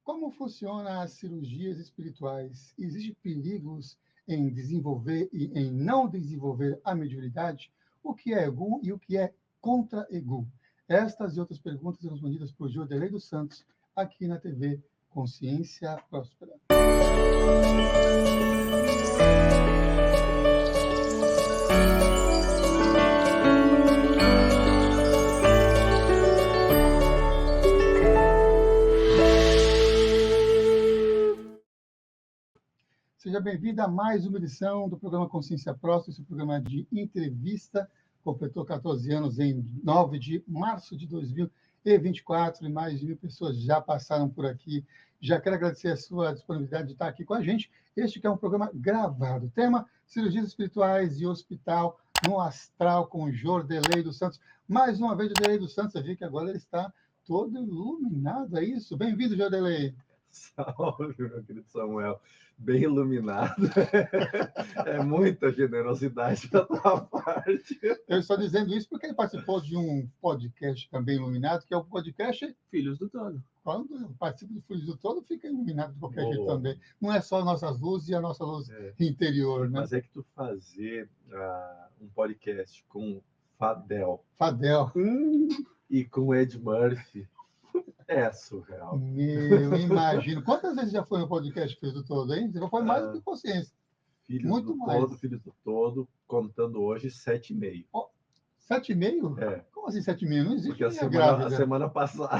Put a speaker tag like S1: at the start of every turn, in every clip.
S1: Como funcionam as cirurgias espirituais? Existem perigos em desenvolver e em não desenvolver a mediunidade? O que é ego e o que é contra-ego? Estas e outras perguntas são respondidas por Jordelei dos Santos, aqui na TV Consciência Próspera. Seja bem-vindo a mais uma edição do programa Consciência Próxima, esse programa de entrevista. Completou 14 anos em 9 de março de 2024 e mais de 1.000 pessoas já passaram por aqui. Já quero agradecer a sua disponibilidade de estar aqui com a gente. Este que é um programa gravado. Tema: cirurgias espirituais e hospital no astral com Jordelei dos Santos. Mais uma vez, Jordelei dos Santos, eu vi que agora ele está todo iluminado, é isso? Bem-vindo, Jordelei.
S2: Salve, meu querido Samuel. Bem iluminado. É muita generosidade da tua parte.
S1: Eu estou dizendo isso porque ele participou de um podcast também iluminado, que é o podcast
S2: Filhos do Todo.
S1: Quando participa do Filhos do Todo, fica iluminado de qualquer jeito
S2: Boa.
S1: também. Não é só nossas luzes e a nossa luz interior, né?
S2: Mas é que tu fazer um podcast com Fadel e com Ed Murphy é surreal.
S1: Meu, imagino. Quantas vezes já foi no podcast Filhos do Todo, hein? Você foi mais do que Consciência.
S2: Filhos
S1: Muito
S2: do
S1: mais.
S2: Todo, Filhos do Todo, contando hoje 7,5.
S1: Oh, 7,5?
S2: É.
S1: Como assim 7,5? Não existe.
S2: Porque
S1: a
S2: semana passada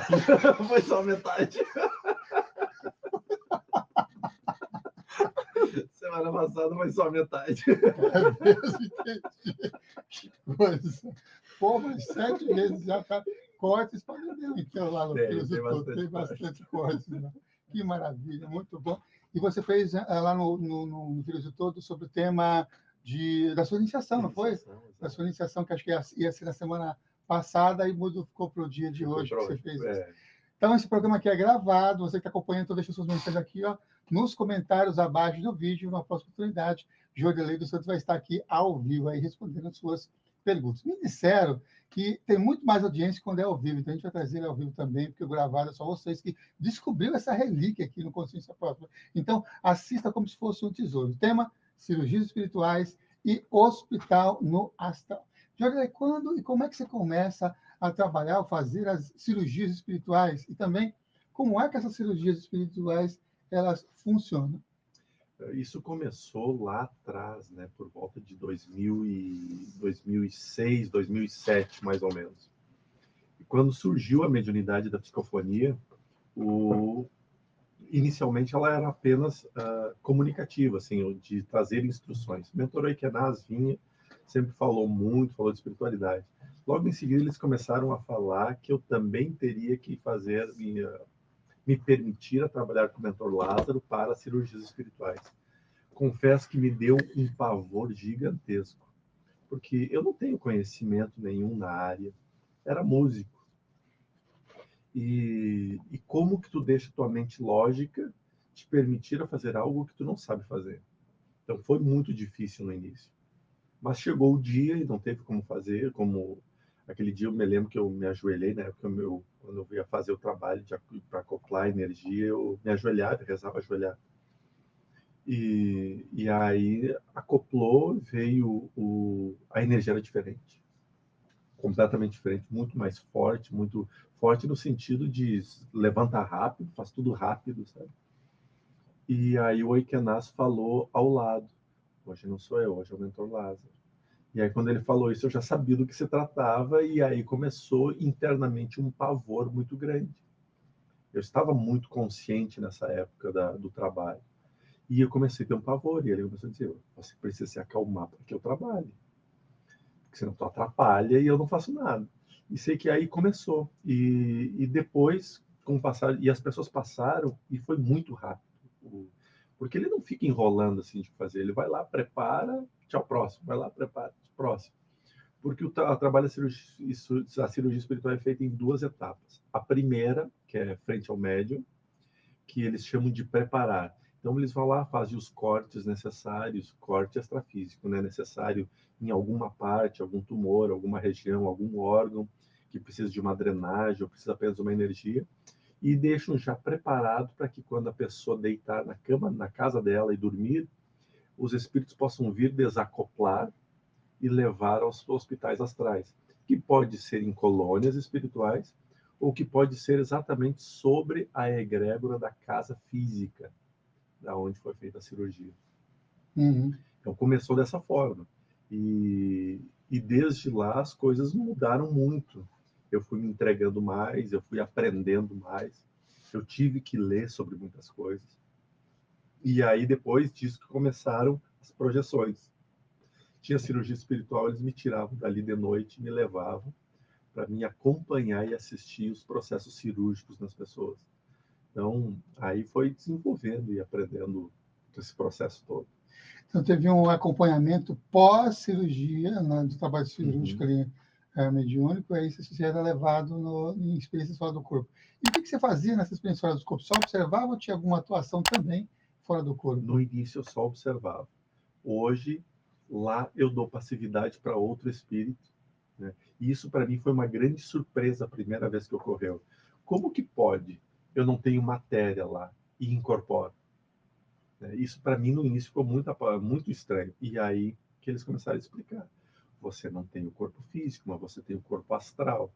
S2: foi só metade. Semana passada foi só metade.
S1: É mesmo, entendi. Que coisa. Pô, mas 7 vezes já tá. Cortes para vender, então, lá no Filhos do Todo. Tem bastante cortes. Né? Que maravilha, muito bom. E você fez lá no Filhos do Todo sobre o tema da sua iniciação, não foi? Da sua iniciação, que acho que ia ser na semana passada e ficou para o dia de hoje que você fez isso. Então, esse programa aqui é gravado, você que está acompanhando, então deixa suas mensagens aqui, ó, nos comentários abaixo do vídeo. Na próxima oportunidade, Jordelei dos Santos vai estar aqui ao vivo, aí, respondendo as suas perguntas. Me disseram que tem muito mais audiência quando é ao vivo, então a gente vai trazer ele ao vivo também, porque o gravado é só vocês que descobriram essa relíquia aqui no Consciência Própria. Então, assista como se fosse um tesouro. Tema: cirurgias espirituais e hospital no astral. Jordelei, quando e como é que você começa a trabalhar, a fazer as cirurgias espirituais? E também, como é que essas cirurgias espirituais elas funcionam?
S2: Isso começou lá atrás, né, por volta de 2006, 2007, mais ou menos. E quando surgiu a mediunidade da psicofonia, inicialmente ela era apenas comunicativa, assim, de trazer instruções. O mentor Oikenaz vinha, sempre falou de espiritualidade. Logo em seguida eles começaram a falar que eu também teria que me permitir a trabalhar com o mentor Lázaro para cirurgias espirituais. Confesso que me deu um pavor gigantesco, porque eu não tenho conhecimento nenhum na área, era músico. E como que tu deixa tua mente lógica te permitir a fazer algo que tu não sabe fazer? Então foi muito difícil no início. Mas chegou o dia e não teve como fazer, como aquele dia eu me lembro que eu me ajoelhei, na época quando eu ia fazer o trabalho para acoplar a energia, eu me ajoelhava, rezava ajoelhado. E aí acoplou, veio a energia era diferente, completamente diferente, muito mais forte, muito forte no sentido de levanta rápido, faz tudo rápido, sabe? E aí o Oikenaz falou ao lado: hoje não sou eu, hoje é o mentor Lázaro. E aí quando ele falou isso, eu já sabia do que se tratava, e aí começou internamente um pavor muito grande. Eu estava muito consciente nessa época do trabalho. E eu comecei a ter um pavor, e ele começou a dizer: você precisa se acalmar para que eu trabalhe, porque senão tu atrapalha e eu não faço nada. E sei que aí começou. E depois, com o passar, e as pessoas passaram, e foi muito rápido. Porque ele não fica enrolando assim de fazer, ele vai lá, prepara, tchau, próximo, vai lá, prepara, próximo. Porque o trabalho, a cirurgia espiritual é feita em 2 etapas. A primeira, que é frente ao médium, que eles chamam de preparar. Então, eles vão lá, fazem os cortes necessários, corte extrafísico, né, necessário em alguma parte, algum tumor, alguma região, algum órgão que precisa de uma drenagem ou precisa apenas de uma energia. e deixam já preparado para que quando a pessoa deitar na cama, na casa dela e dormir, os espíritos possam vir desacoplar e levar aos hospitais astrais, que pode ser em colônias espirituais ou que pode ser exatamente sobre a egrégora da casa física, da onde foi feita a cirurgia.
S1: Uhum.
S2: Então começou dessa forma. E desde lá as coisas mudaram muito. Eu fui me entregando mais, eu fui aprendendo mais, eu tive que ler sobre muitas coisas. E aí depois disso que começaram as projeções. Tinha cirurgia espiritual, eles me tiravam dali de noite e me levavam para me acompanhar e assistir os processos cirúrgicos nas pessoas. Então, aí foi desenvolvendo e aprendendo esse processo todo.
S1: Então, teve um acompanhamento pós-cirurgia, né, do trabalho cirúrgico ali, mediúnico, aí você era levado em experiências fora do corpo. E o que você fazia nessas experiências fora do corpo? Só observava ou tinha alguma atuação também fora do corpo?
S2: No início eu só observava. Hoje, lá eu dou passividade para outro espírito, né? E isso para mim foi uma grande surpresa a primeira vez que ocorreu. Como que pode? Eu não tenho matéria lá e incorporo. Isso para mim no início ficou muito estranho. E aí que eles começaram a explicar. Você não tem o corpo físico, mas você tem o corpo astral,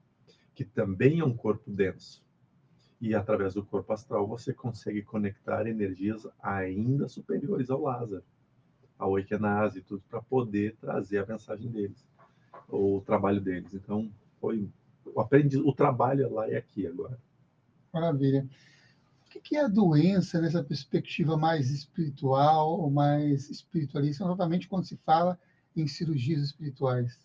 S2: que também é um corpo denso. E através do corpo astral você consegue conectar energias ainda superiores ao Lázaro, ao Equenase e tudo, para poder trazer a mensagem deles, o trabalho deles. Então, o trabalho é lá e aqui agora.
S1: Maravilha. O que é a doença nessa perspectiva mais espiritual ou mais espiritualista, novamente quando se fala em cirurgias espirituais?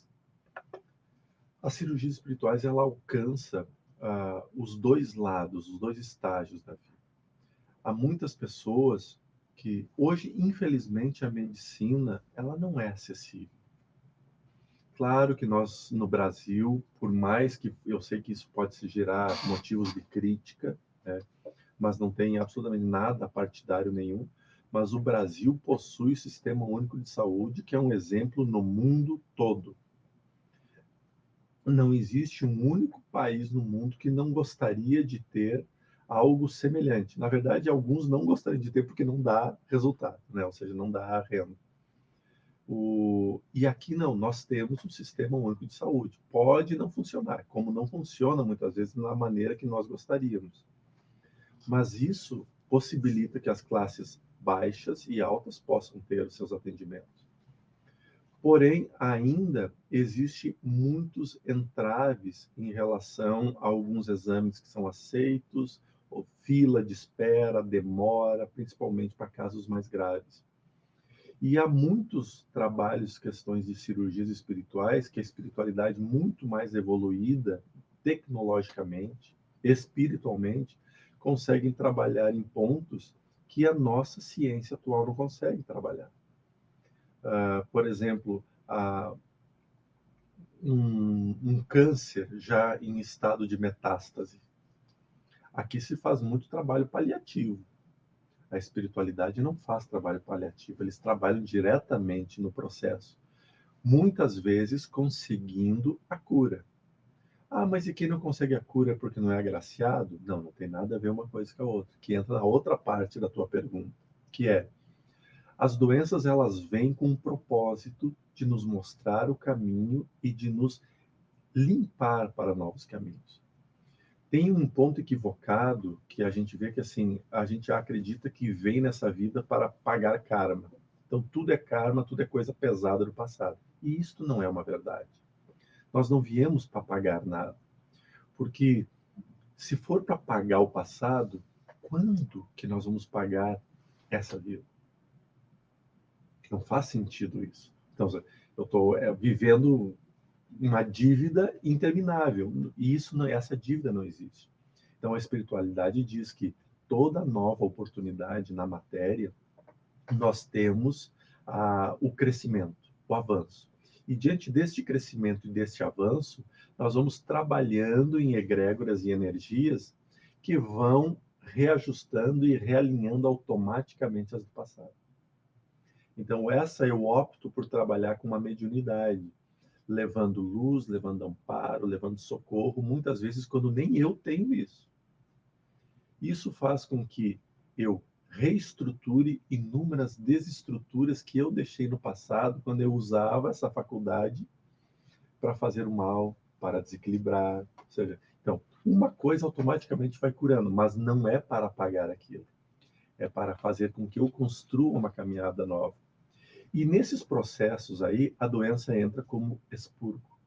S2: As cirurgias espirituais, ela alcança os dois lados, os dois estágios da vida. Há muitas pessoas que hoje, infelizmente, a medicina ela não é acessível. Claro que nós, no Brasil, por mais que eu sei que isso pode se gerar motivos de crítica, né, mas não tem absolutamente nada partidário nenhum, mas o Brasil possui o Sistema Único de Saúde, que é um exemplo no mundo todo. Não existe um único país no mundo que não gostaria de ter algo semelhante. Na verdade, alguns não gostariam de ter porque não dá resultado, né? Ou seja, não dá renda. E aqui não, nós temos um sistema único de saúde. Pode não funcionar, como não funciona muitas vezes na maneira que nós gostaríamos. Mas isso possibilita que as classes baixas e altas possam ter os seus atendimentos. Porém, ainda existe muitos entraves em relação a alguns exames que são aceitos, ou fila de espera, demora, principalmente para casos mais graves. E há muitos trabalhos, questões de cirurgias espirituais, que a espiritualidade muito mais evoluída, tecnologicamente, espiritualmente, conseguem trabalhar em pontos que a nossa ciência atual não consegue trabalhar. Por exemplo, um câncer já em estado de metástase. Aqui se faz muito trabalho paliativo. A espiritualidade não faz trabalho paliativo, eles trabalham diretamente no processo, muitas vezes conseguindo a cura. Ah, mas e quem não consegue a cura porque não é agraciado? Não, não tem nada a ver uma coisa com a outra, que entra na outra parte da tua pergunta, que é, as doenças elas vêm com um propósito de nos mostrar o caminho e de nos limpar para novos caminhos. Tem um ponto equivocado que a gente vê que assim, a gente acredita que vem nessa vida para pagar karma. Então tudo é karma, tudo é coisa pesada do passado. E isto não é uma verdade. Nós não viemos para pagar nada. Porque se for para pagar o passado, quando que nós vamos pagar essa vida? Não faz sentido isso. Então, eu estou vivendo uma dívida interminável. E essa dívida não existe. Então, a espiritualidade diz que toda nova oportunidade na matéria, nós temos o crescimento, o avanço. E diante deste crescimento e deste avanço, nós vamos trabalhando em egrégoras e energias que vão reajustando e realinhando automaticamente as do passado. Então, eu opto por trabalhar com uma mediunidade, levando luz, levando amparo, levando socorro, muitas vezes quando nem eu tenho isso. Isso faz com que eu reestruture inúmeras desestruturas que eu deixei no passado, quando eu usava essa faculdade para fazer o mal, para desequilibrar. Ou seja, então, uma coisa automaticamente vai curando, mas não é para apagar aquilo. É para fazer com que eu construa uma caminhada nova. E nesses processos aí, a doença entra como expurgo.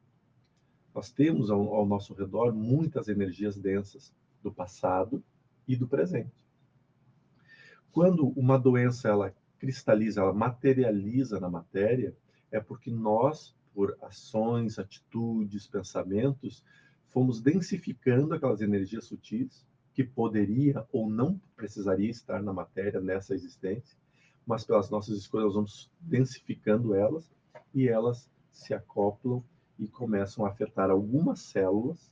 S2: Nós temos ao nosso redor muitas energias densas do passado e do presente. Quando uma doença ela cristaliza, ela materializa na matéria, é porque nós, por ações, atitudes, pensamentos, fomos densificando aquelas energias sutis que poderia ou não precisaria estar na matéria nessa existência, mas pelas nossas escolhas nós vamos densificando elas e elas se acoplam e começam a afetar algumas células,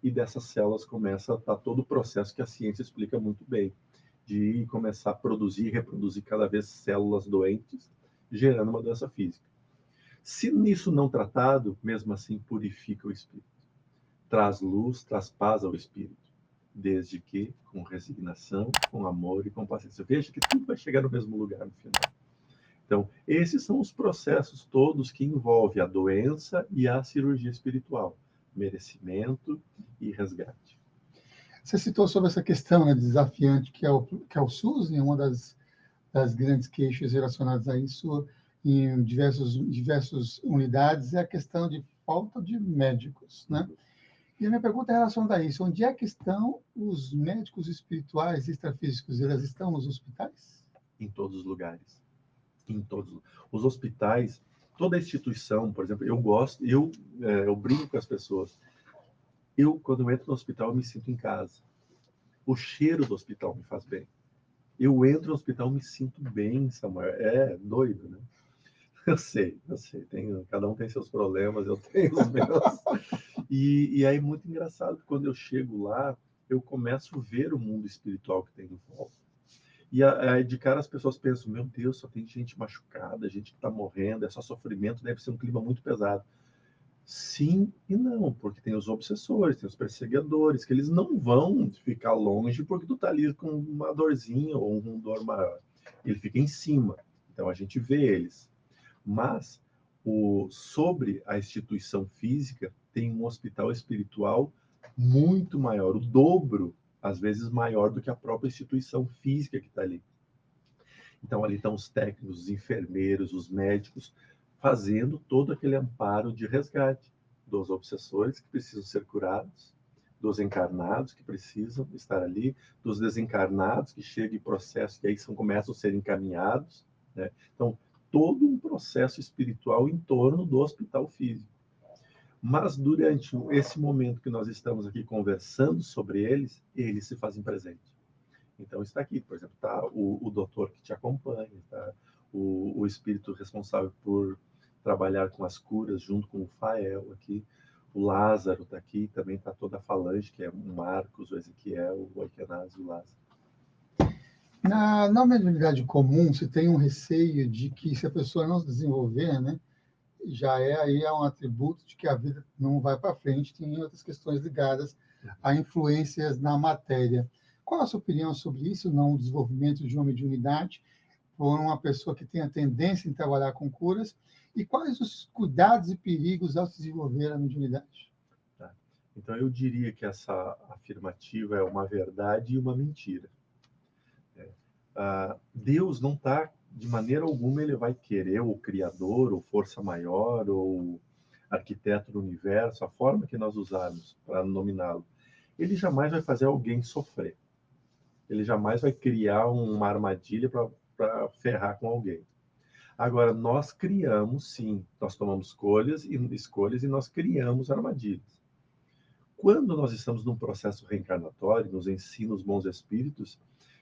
S2: e dessas células começa a estar todo o processo que a ciência explica muito bem, de começar a produzir e reproduzir cada vez células doentes, gerando uma doença física. Se nisso não tratado, mesmo assim purifica o espírito. Traz luz, traz paz ao espírito, desde que com resignação, com amor e com paciência. Veja que tudo vai chegar no mesmo lugar no final. Então, esses são os processos todos que envolvem a doença e a cirurgia espiritual, merecimento e resgate.
S1: Você citou sobre essa questão, né, desafiante que é o SUS, e uma das grandes queixas relacionadas a isso em diversas unidades é a questão de falta de médicos, né? E a minha pergunta é relacionada a isso. Onde é que estão os médicos espirituais e extrafísicos? Eles estão nos hospitais?
S2: Em todos os lugares. Em todos os hospitais, toda instituição, por exemplo, eu brinco com as pessoas. Quando eu entro no hospital, eu me sinto em casa. O cheiro do hospital me faz bem. Eu entro no hospital, me sinto bem, Samuel. É doido, né? Eu sei. Cada um tem seus problemas, eu tenho os meus. E aí é muito engraçado, quando eu chego lá, eu começo a ver o mundo espiritual que tem em volta. E aí, de cara, as pessoas pensam, meu Deus, só tem gente machucada, gente que está morrendo, é só sofrimento, deve ser um clima muito pesado. Sim e não, porque tem os obsessores, tem os perseguidores, que eles não vão ficar longe porque tu tá ali com uma dorzinha ou um dor maior. Ele fica em cima, então a gente vê eles. Mas sobre a instituição física, tem um hospital espiritual muito maior, o dobro, às vezes maior do que a própria instituição física que está ali. Então ali estão os técnicos, os enfermeiros, os médicos, fazendo todo aquele amparo de resgate dos obsessores que precisam ser curados, dos encarnados que precisam estar ali, dos desencarnados que chegam em processo que aí começam a ser encaminhados, né? Então, todo um processo espiritual em torno do hospital físico. Mas durante esse momento que nós estamos aqui conversando sobre eles se fazem presente. Então está aqui, por exemplo, está o doutor que te acompanha, tá? O espírito responsável por trabalhar com as curas junto com o Fael aqui, o Lázaro está aqui, também está toda a falange, que é o Marcos, o Ezequiel, o Oikenaz e o Lázaro.
S1: Na mediunidade comum, se tem um receio de que se a pessoa não se desenvolver, né, aí é um atributo de que a vida não vai para frente, tem outras questões ligadas a influências na matéria. Qual a sua opinião sobre isso, não o desenvolvimento de uma mediunidade por uma pessoa que tem a tendência em trabalhar com curas, e quais os cuidados e perigos ao se desenvolver a mediunidade?
S2: Tá. Então eu diria que essa afirmativa é uma verdade e uma mentira. Deus não está, de maneira alguma, ele vai querer, o Criador, ou força maior, ou arquiteto do universo, a forma que nós usarmos para nominá-lo, ele jamais vai fazer alguém sofrer. Ele jamais vai criar uma armadilha para ferrar com alguém. Agora, nós criamos, sim, nós tomamos escolhas e nós criamos armadilhas. Quando nós estamos num processo reencarnatório, nos ensina os bons espíritos,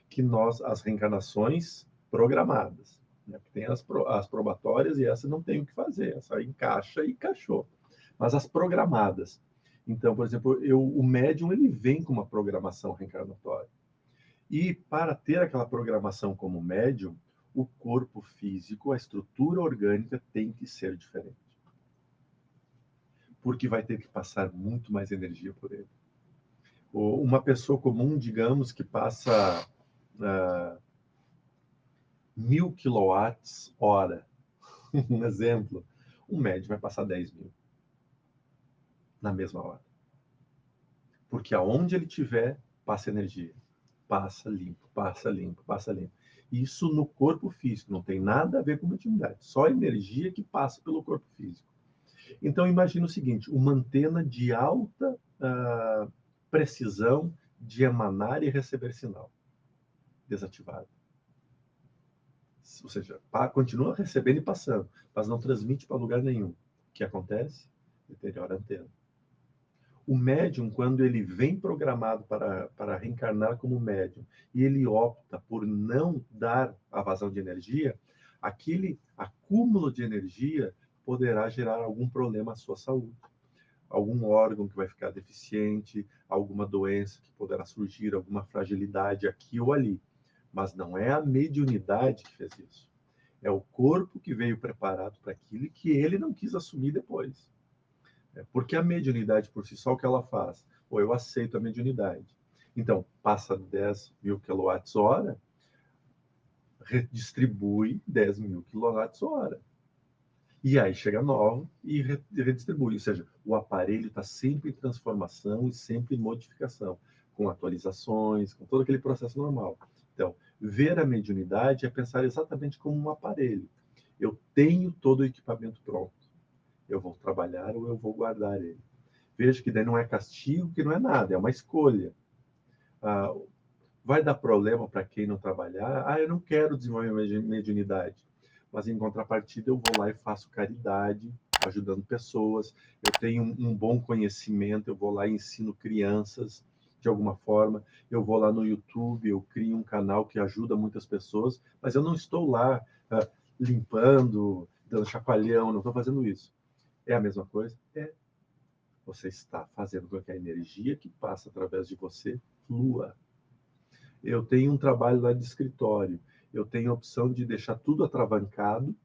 S2: que as reencarnações programadas, né? Tem as probatórias e essa não tem o que fazer, essa encaixa e encaixou. Mas as programadas. Então, por exemplo, o médium ele vem com uma programação reencarnatória. E para ter aquela programação como médium, o corpo físico, a estrutura orgânica tem que ser diferente. Porque vai ter que passar muito mais energia por ele. Uma pessoa comum, digamos, que passa 1000 kWh, um exemplo, um médio vai passar 10.000 na mesma hora. Porque aonde ele tiver, passa energia. Passa limpo, passa limpo, passa limpo. Isso no corpo físico, não tem nada a ver com mediunidade, só energia que passa pelo corpo físico. Então, imagina o seguinte, uma antena de alta precisão de emanar e receber sinal, desativada. Ou seja, continua recebendo e passando, mas não transmite para lugar nenhum. O que acontece? Deteriora a antena. O médium, quando ele vem programado para reencarnar como médium e ele opta por não dar a vazão de energia, aquele acúmulo de energia poderá gerar algum problema à sua saúde. Algum órgão que vai ficar deficiente, alguma doença que poderá surgir, alguma fragilidade aqui ou ali. Mas não é a mediunidade que fez isso. É o corpo que veio preparado para aquilo e que ele não quis assumir depois. Porque a mediunidade por si só, o que ela faz? Ou eu aceito a mediunidade. Então, passa 10.000 kWh, redistribui 10.000 kWh. E aí chega novo e redistribui. Ou seja, o aparelho está sempre em transformação e sempre em modificação, com atualizações, com todo aquele processo normal. Então, ver a mediunidade é pensar exatamente como um aparelho. Eu tenho todo o equipamento pronto. Eu vou trabalhar ou eu vou guardar ele. Veja que daí não é castigo, que não é nada, é uma escolha. Vai dar problema para quem não trabalhar? Eu não quero desenvolver mediunidade. Mas, em contrapartida, eu vou lá e faço caridade, ajudando pessoas. Eu tenho um bom conhecimento, eu vou lá e ensino crianças, de alguma forma. Eu vou lá no YouTube, eu crio um canal que ajuda muitas pessoas, mas eu não estou lá limpando, dando chacoalhão, não estou fazendo isso. É a mesma coisa? É. Você está fazendo com que a energia que passa através de você flua. Eu tenho um trabalho lá de escritório. Eu tenho a opção de deixar tudo atravancado,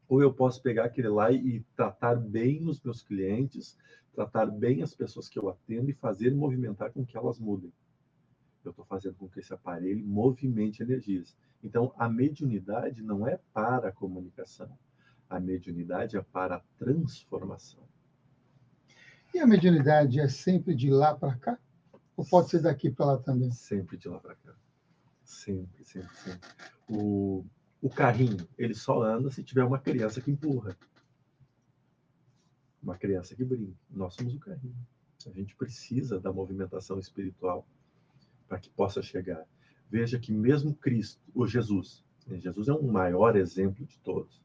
S2: ou eu posso pegar aquele lá e tratar bem os meus clientes, tratar bem as pessoas que eu atendo e fazer movimentar com que elas mudem. Eu estou fazendo com que esse aparelho movimente energias. Então, a mediunidade não é para a comunicação. A mediunidade é para a transformação.
S1: E a mediunidade é sempre de lá para cá? Ou pode ser daqui para lá também?
S2: Sempre de lá para cá. Sempre, sempre, sempre. O carrinho, ele só anda se tiver uma criança que empurra. Uma criança que brinca. Nós somos o carrinho. A gente precisa da movimentação espiritual para que possa chegar. Veja que mesmo Cristo, o Jesus é um maior exemplo de todos.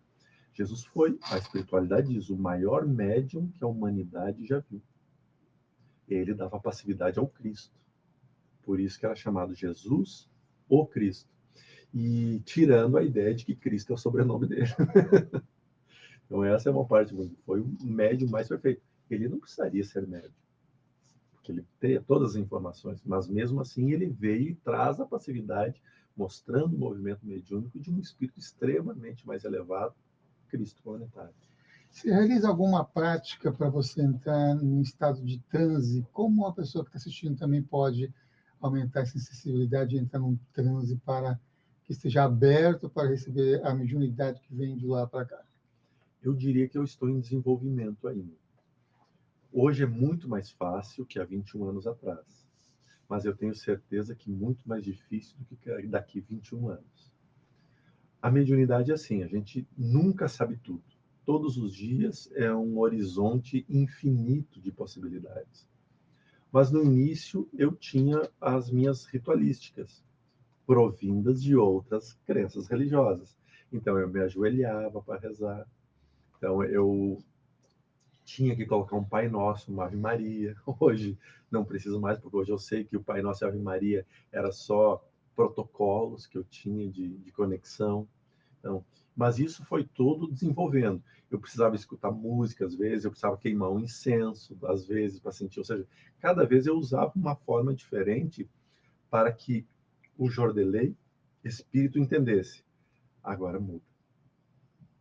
S2: Jesus foi, a espiritualidade diz, o maior médium que a humanidade já viu. Ele dava passividade ao Cristo. Por isso que era chamado Jesus, o Cristo. E tirando a ideia de que Cristo é o sobrenome dele. Então essa é uma parte, foi o médium mais perfeito. Ele não precisaria ser médium, porque ele tem todas as informações, mas mesmo assim ele veio e traz a passividade, mostrando o movimento mediúnico de um espírito extremamente mais elevado, Cristo planetário.
S1: Você realiza alguma prática para você entrar em estado de transe? Como uma pessoa que está assistindo também pode aumentar essa sensibilidade e entrar num transe para que esteja aberto para receber a mediunidade que vem de lá para cá?
S2: Eu diria que eu estou em desenvolvimento ainda. Hoje é muito mais fácil que há 21 anos atrás, mas eu tenho certeza que muito mais difícil do que daqui 21 anos. A mediunidade é assim, a gente nunca sabe tudo. Todos os dias é um horizonte infinito de possibilidades. Mas no início eu tinha as minhas ritualísticas, provindas de outras crenças religiosas. Então eu me ajoelhava para rezar. Então eu tinha que colocar um Pai Nosso, uma Ave Maria. Hoje não preciso mais, porque hoje eu sei que o Pai Nosso e a Ave Maria era só protocolos que eu tinha de conexão. Então, mas isso foi todo desenvolvendo. Eu precisava escutar música, às vezes, eu precisava queimar um incenso, às vezes, para sentir. Ou seja, cada vez eu usava uma forma diferente para que o Jordelei, espírito, entendesse. Agora muda.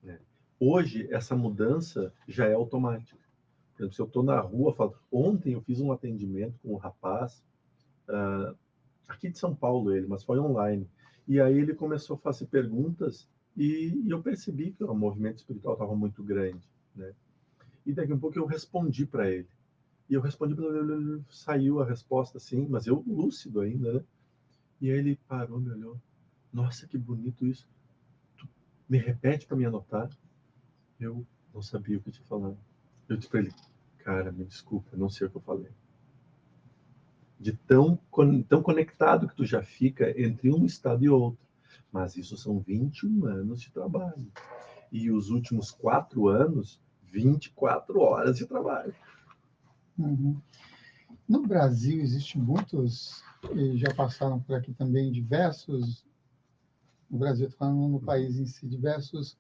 S2: Né? Hoje, essa mudança já é automática. Por exemplo, se eu estou na rua, eu falo, ontem eu fiz um atendimento com um rapaz aqui de São Paulo ele, mas foi online. E aí ele começou a fazer perguntas e eu percebi que o movimento espiritual estava muito grande, né? E daqui a pouco eu respondi para ele. E eu respondi, saiu a resposta assim, mas eu lúcido ainda, né? E aí ele parou, me olhou. Nossa, que bonito isso. Tu me repete para me anotar? Eu não sabia o que eu tinha falado. Eu disse para ele, cara, me desculpa, não sei o que eu falei. De tão conectado que tu já fica entre um estado e outro. Mas isso são 21 anos de trabalho. E os últimos 4 anos, 24 horas de trabalho.
S1: Uhum. No Brasil, existem muitos, e já passaram por aqui também, diversos, no Brasil, estou falando no país em si, diversos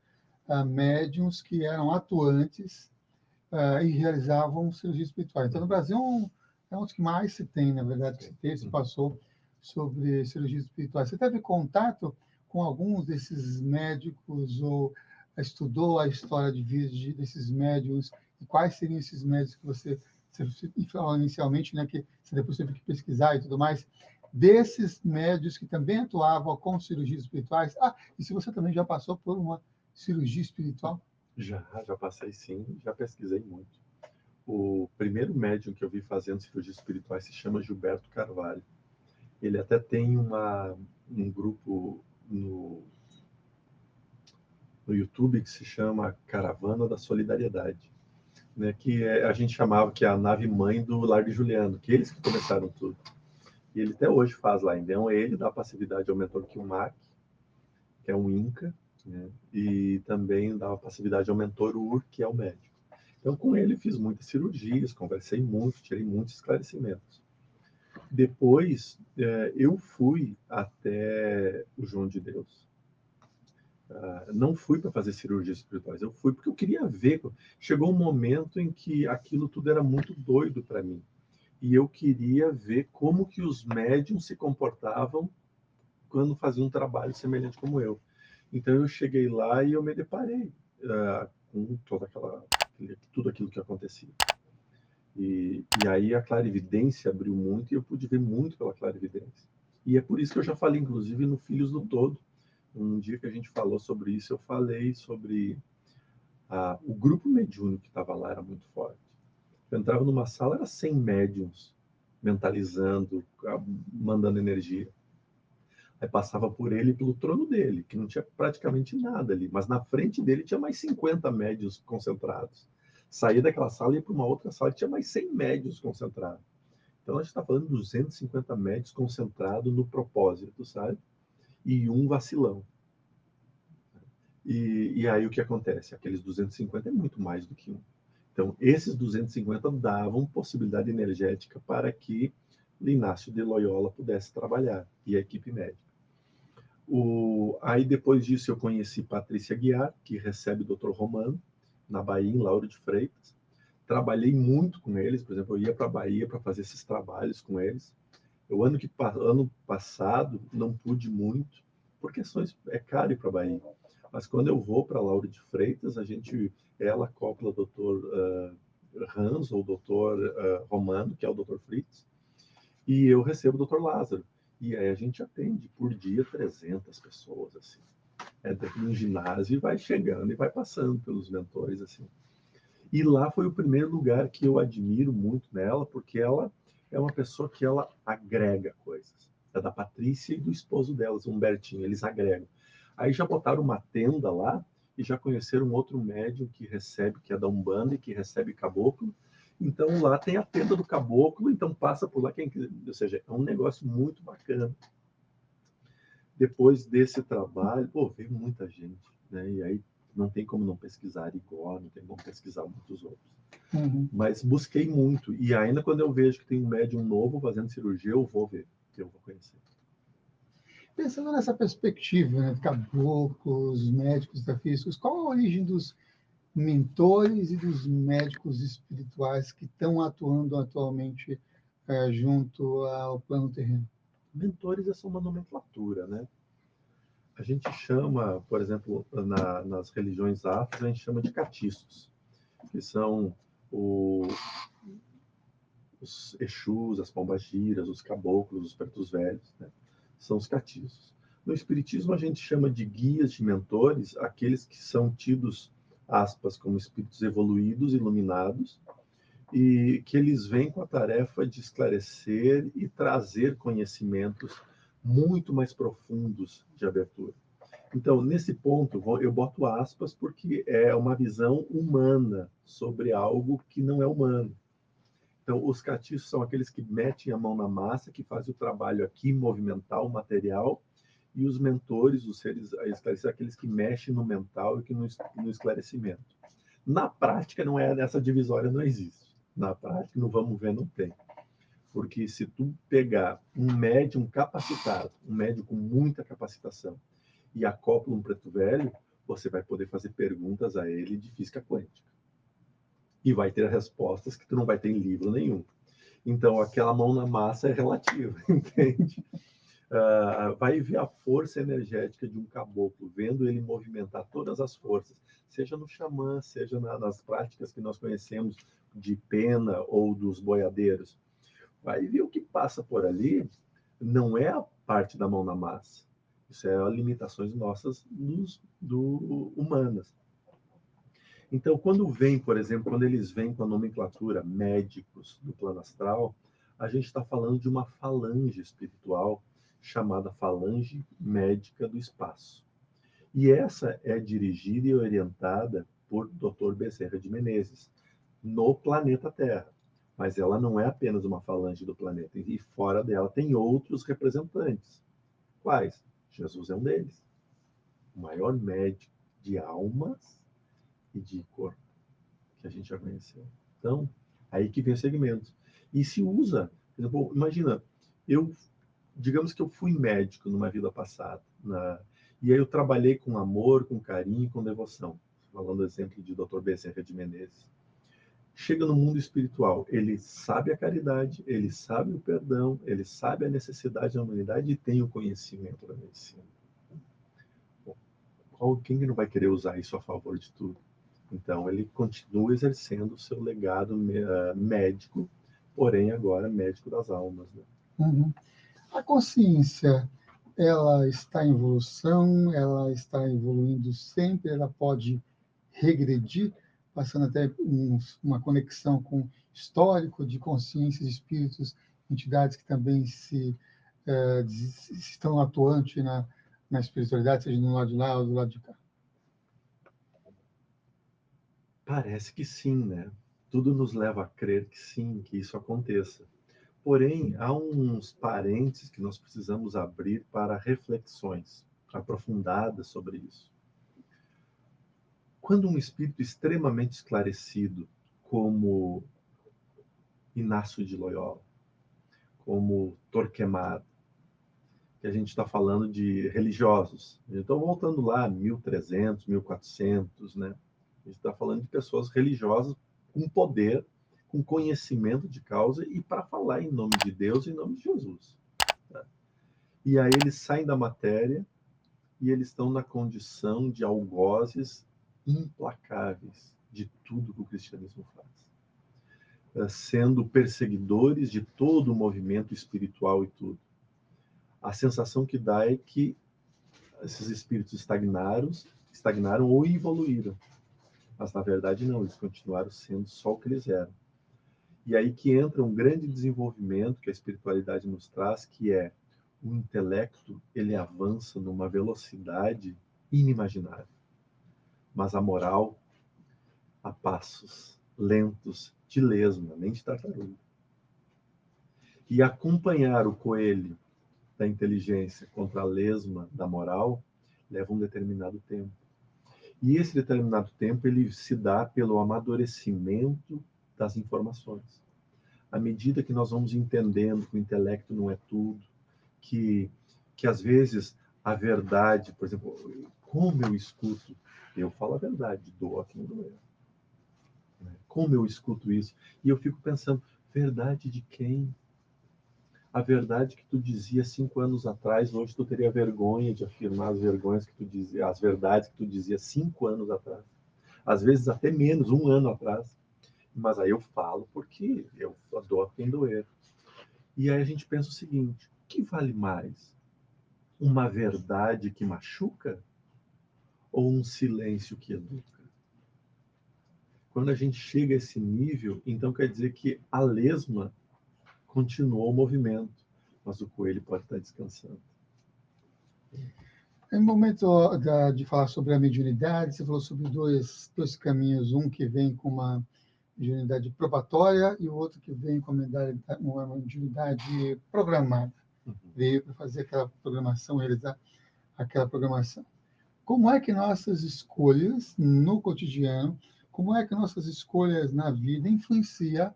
S1: médiums que eram atuantes e realizavam cirurgia espiritual. Então, no Brasil, é um dos que mais se tem, na verdade, que se teve, se passou sobre cirurgias espirituais. Você teve contato com alguns desses médicos ou estudou a história de vida desses médiums? E quais seriam esses médicos que você falou inicialmente, né, que você depois teve que pesquisar e tudo mais, desses médios que também atuavam com cirurgias espirituais? E se você também já passou por uma cirurgia espiritual?
S2: Já passei sim, já pesquisei muito. O primeiro médium que eu vi fazendo cirurgias espirituais se chama Gilberto Carvalho. Ele até tem um grupo no YouTube que se chama Caravana da Solidariedade, né, que a gente chamava que é a nave mãe do Lar de Juliano, que eles que começaram tudo. E ele até hoje faz lá. Então ele dá passividade ao mentor Kilmac, que é um Inca, né, e também dá passividade ao mentor Ur, que é o médico. Então com ele fiz muitas cirurgias, conversei muito, tirei muitos esclarecimentos. Depois eu fui até o João de Deus. Não fui para fazer cirurgias espirituais, eu fui porque eu queria ver. Chegou um momento em que aquilo tudo era muito doido para mim. E eu queria ver como que os médiums se comportavam quando faziam um trabalho semelhante como eu. Então eu cheguei lá e eu me deparei com tudo aquilo que acontecia. E aí a clarividência abriu muito e eu pude ver muito pela clarividência. E é por isso que eu já falei, inclusive, no Filhos do Todo. Um dia que a gente falou sobre isso, eu falei sobre o grupo mediúnico que estava lá era muito forte. Eu entrava numa sala, era 100 médiums, mentalizando, mandando energia. Aí passava por ele e pelo trono dele, que não tinha praticamente nada ali, mas na frente dele tinha mais 50 médiuns concentrados. Saía daquela sala e ia para uma outra sala que tinha mais 100 médiuns concentrados. Então a gente está falando de 250 médiuns concentrados no propósito, sabe? E um vacilão. E aí o que acontece? Aqueles 250 é muito mais do que um. Então, esses 250 davam possibilidade energética para que Inácio de Loyola pudesse trabalhar, e a equipe médica. Aí, depois disso, eu conheci Patrícia Guiar, que recebe o Dr. Romano, na Bahia, em Lauro de Freitas. Trabalhei muito com eles, por exemplo, eu ia para a Bahia para fazer esses trabalhos com eles. Ano passado, não pude muito, por questões, é caro ir para a Bahia. Mas quando eu vou para Lauro de Freitas, ela acopla o Dr. Hans, ou o Dr. Romano, que é o Dr. Fritz, e eu recebo o Dr. Lázaro. E aí a gente atende por dia 300 pessoas, assim. Dentro de um ginásio e vai chegando e vai passando pelos mentores, assim. E lá foi o primeiro lugar que eu admiro muito nela, porque ela é uma pessoa que ela agrega coisas. É da Patrícia e do esposo delas, Humbertinho, eles agregam. Aí já botaram uma tenda lá e já conheceram outro médium que recebe, que é da Umbanda e que recebe caboclo. Então lá tem a tenda do caboclo, então passa por lá quem quiser. Ou seja, é um negócio muito bacana. Depois desse trabalho, veio muita gente, né? E aí não tem como não pesquisar Igor, não tem como pesquisar muitos outros.
S1: Uhum.
S2: Mas busquei muito. E ainda quando eu vejo que tem um médium novo fazendo cirurgia, eu vou ver, eu vou conhecer.
S1: Pensando nessa perspectiva, né, de caboclos, médicos metafísicos, qual a origem dos mentores e dos médicos espirituais que estão atuando atualmente junto ao plano terreno?
S2: Mentores é só uma nomenclatura, né? A gente chama, por exemplo, nas religiões afros, a gente chama de catiços, que são os Exus, as pombagiras, os caboclos, os pretos velhos, né? São os catiços. No espiritismo a gente chama de guias, de mentores, aqueles que são tidos, aspas, como espíritos evoluídos, iluminados, e que eles vêm com a tarefa de esclarecer e trazer conhecimentos muito mais profundos de abertura. Então, nesse ponto, eu boto aspas porque é uma visão humana sobre algo que não é humano. Então, os catiços são aqueles que metem a mão na massa, que fazem o trabalho aqui movimental, material, e os mentores, os seres a esclarecer, aqueles que mexem no mental e que no esclarecimento. Na prática, não é essa divisória, não existe. Na prática, no vamos ver, não tem. Porque se tu pegar um médium capacitado, um médium com muita capacitação, e acopla um preto velho, você vai poder fazer perguntas a ele de física quântica. E vai ter respostas que tu não vai ter em livro nenhum. Então, aquela mão na massa é relativa, entende? Vai ver a força energética de um caboclo, vendo ele movimentar todas as forças, seja no xamã, seja nas práticas que nós conhecemos de pena ou dos boiadeiros. Vai ver o que passa por ali, não é a parte da mão na massa. Isso é limitações nossas humanas. Então, quando vem, por exemplo, quando eles vêm com a nomenclatura médicos do plano astral, a gente está falando de uma falange espiritual chamada falange médica do espaço. E essa é dirigida e orientada por Dr. Bezerra de Menezes, no planeta Terra. Mas ela não é apenas uma falange do planeta, e fora dela tem outros representantes. Quais? Jesus é um deles. O maior médico de almas e de corpo que a gente já conheceu. Então, aí que vem o segmento. E se usa, por exemplo, imagina, digamos que eu fui médico numa vida passada, e aí eu trabalhei com amor, com carinho, com devoção. Falando do exemplo de Dr. Bezerra de Menezes. Chega no mundo espiritual, ele sabe a caridade, ele sabe o perdão, ele sabe a necessidade da humanidade e tem o conhecimento da medicina. Quem não vai querer usar isso a favor de tudo? Então, ele continua exercendo o seu legado médico, porém agora médico das almas. Né?
S1: Uhum. A consciência, ela está em evolução, ela está evoluindo sempre, ela pode regredir, passando até uma conexão com histórico de consciências, espíritos, entidades que também estão atuantes na espiritualidade, seja do lado de lá ou do lado de cá.
S2: Parece que sim, né? Tudo nos leva a crer que sim, que isso aconteça. Porém, há uns parênteses que nós precisamos abrir para reflexões aprofundadas sobre isso. Quando um espírito extremamente esclarecido, como Inácio de Loyola, como Torquemada, que a gente está falando de religiosos, então voltando lá, 1300, 1400, né? A gente está falando de pessoas religiosas com poder, com conhecimento de causa e para falar em nome de Deus e em nome de Jesus. Tá? E aí eles saem da matéria e eles estão na condição de algozes implacáveis de tudo que o cristianismo faz, sendo perseguidores de todo o movimento espiritual e tudo. A sensação que dá é que esses espíritos estagnaram ou evoluíram. Mas, na verdade, não, eles continuaram sendo só o que eles eram. E aí que entra um grande desenvolvimento que a espiritualidade nos traz, que é o intelecto, ele avança numa velocidade inimaginável. Mas a moral, a passos lentos, de lesma, nem de tartaruga. E acompanhar o coelho da inteligência contra a lesma da moral leva um determinado tempo. E esse determinado tempo ele se dá pelo amadurecimento das informações. À medida que nós vamos entendendo que o intelecto não é tudo, que às vezes a verdade, por exemplo, como eu escuto, eu falo a verdade, doa quem doer. Como eu escuto isso? E eu fico pensando, verdade de quem? A verdade que tu dizia 5 anos atrás, hoje tu teria vergonha de afirmar as vergonhas que tu dizia, as verdades que tu dizia 5 anos atrás. Às vezes até menos, 1 ano atrás. Mas aí eu falo porque eu dou a quem doer. E aí a gente pensa o seguinte: o que vale mais? Uma verdade que machuca ou um silêncio que educa? Quando a gente chega a esse nível, então quer dizer que a lesma continuou o movimento, mas o coelho pode estar descansando.
S1: No momento de falar sobre a mediunidade, você falou sobre dois caminhos, um que vem com uma mediunidade probatória e o outro que vem com uma mediunidade programada. Veio para fazer aquela programação, realizar aquela programação. Como é que nossas escolhas no cotidiano, como é que nossas escolhas na vida influenciam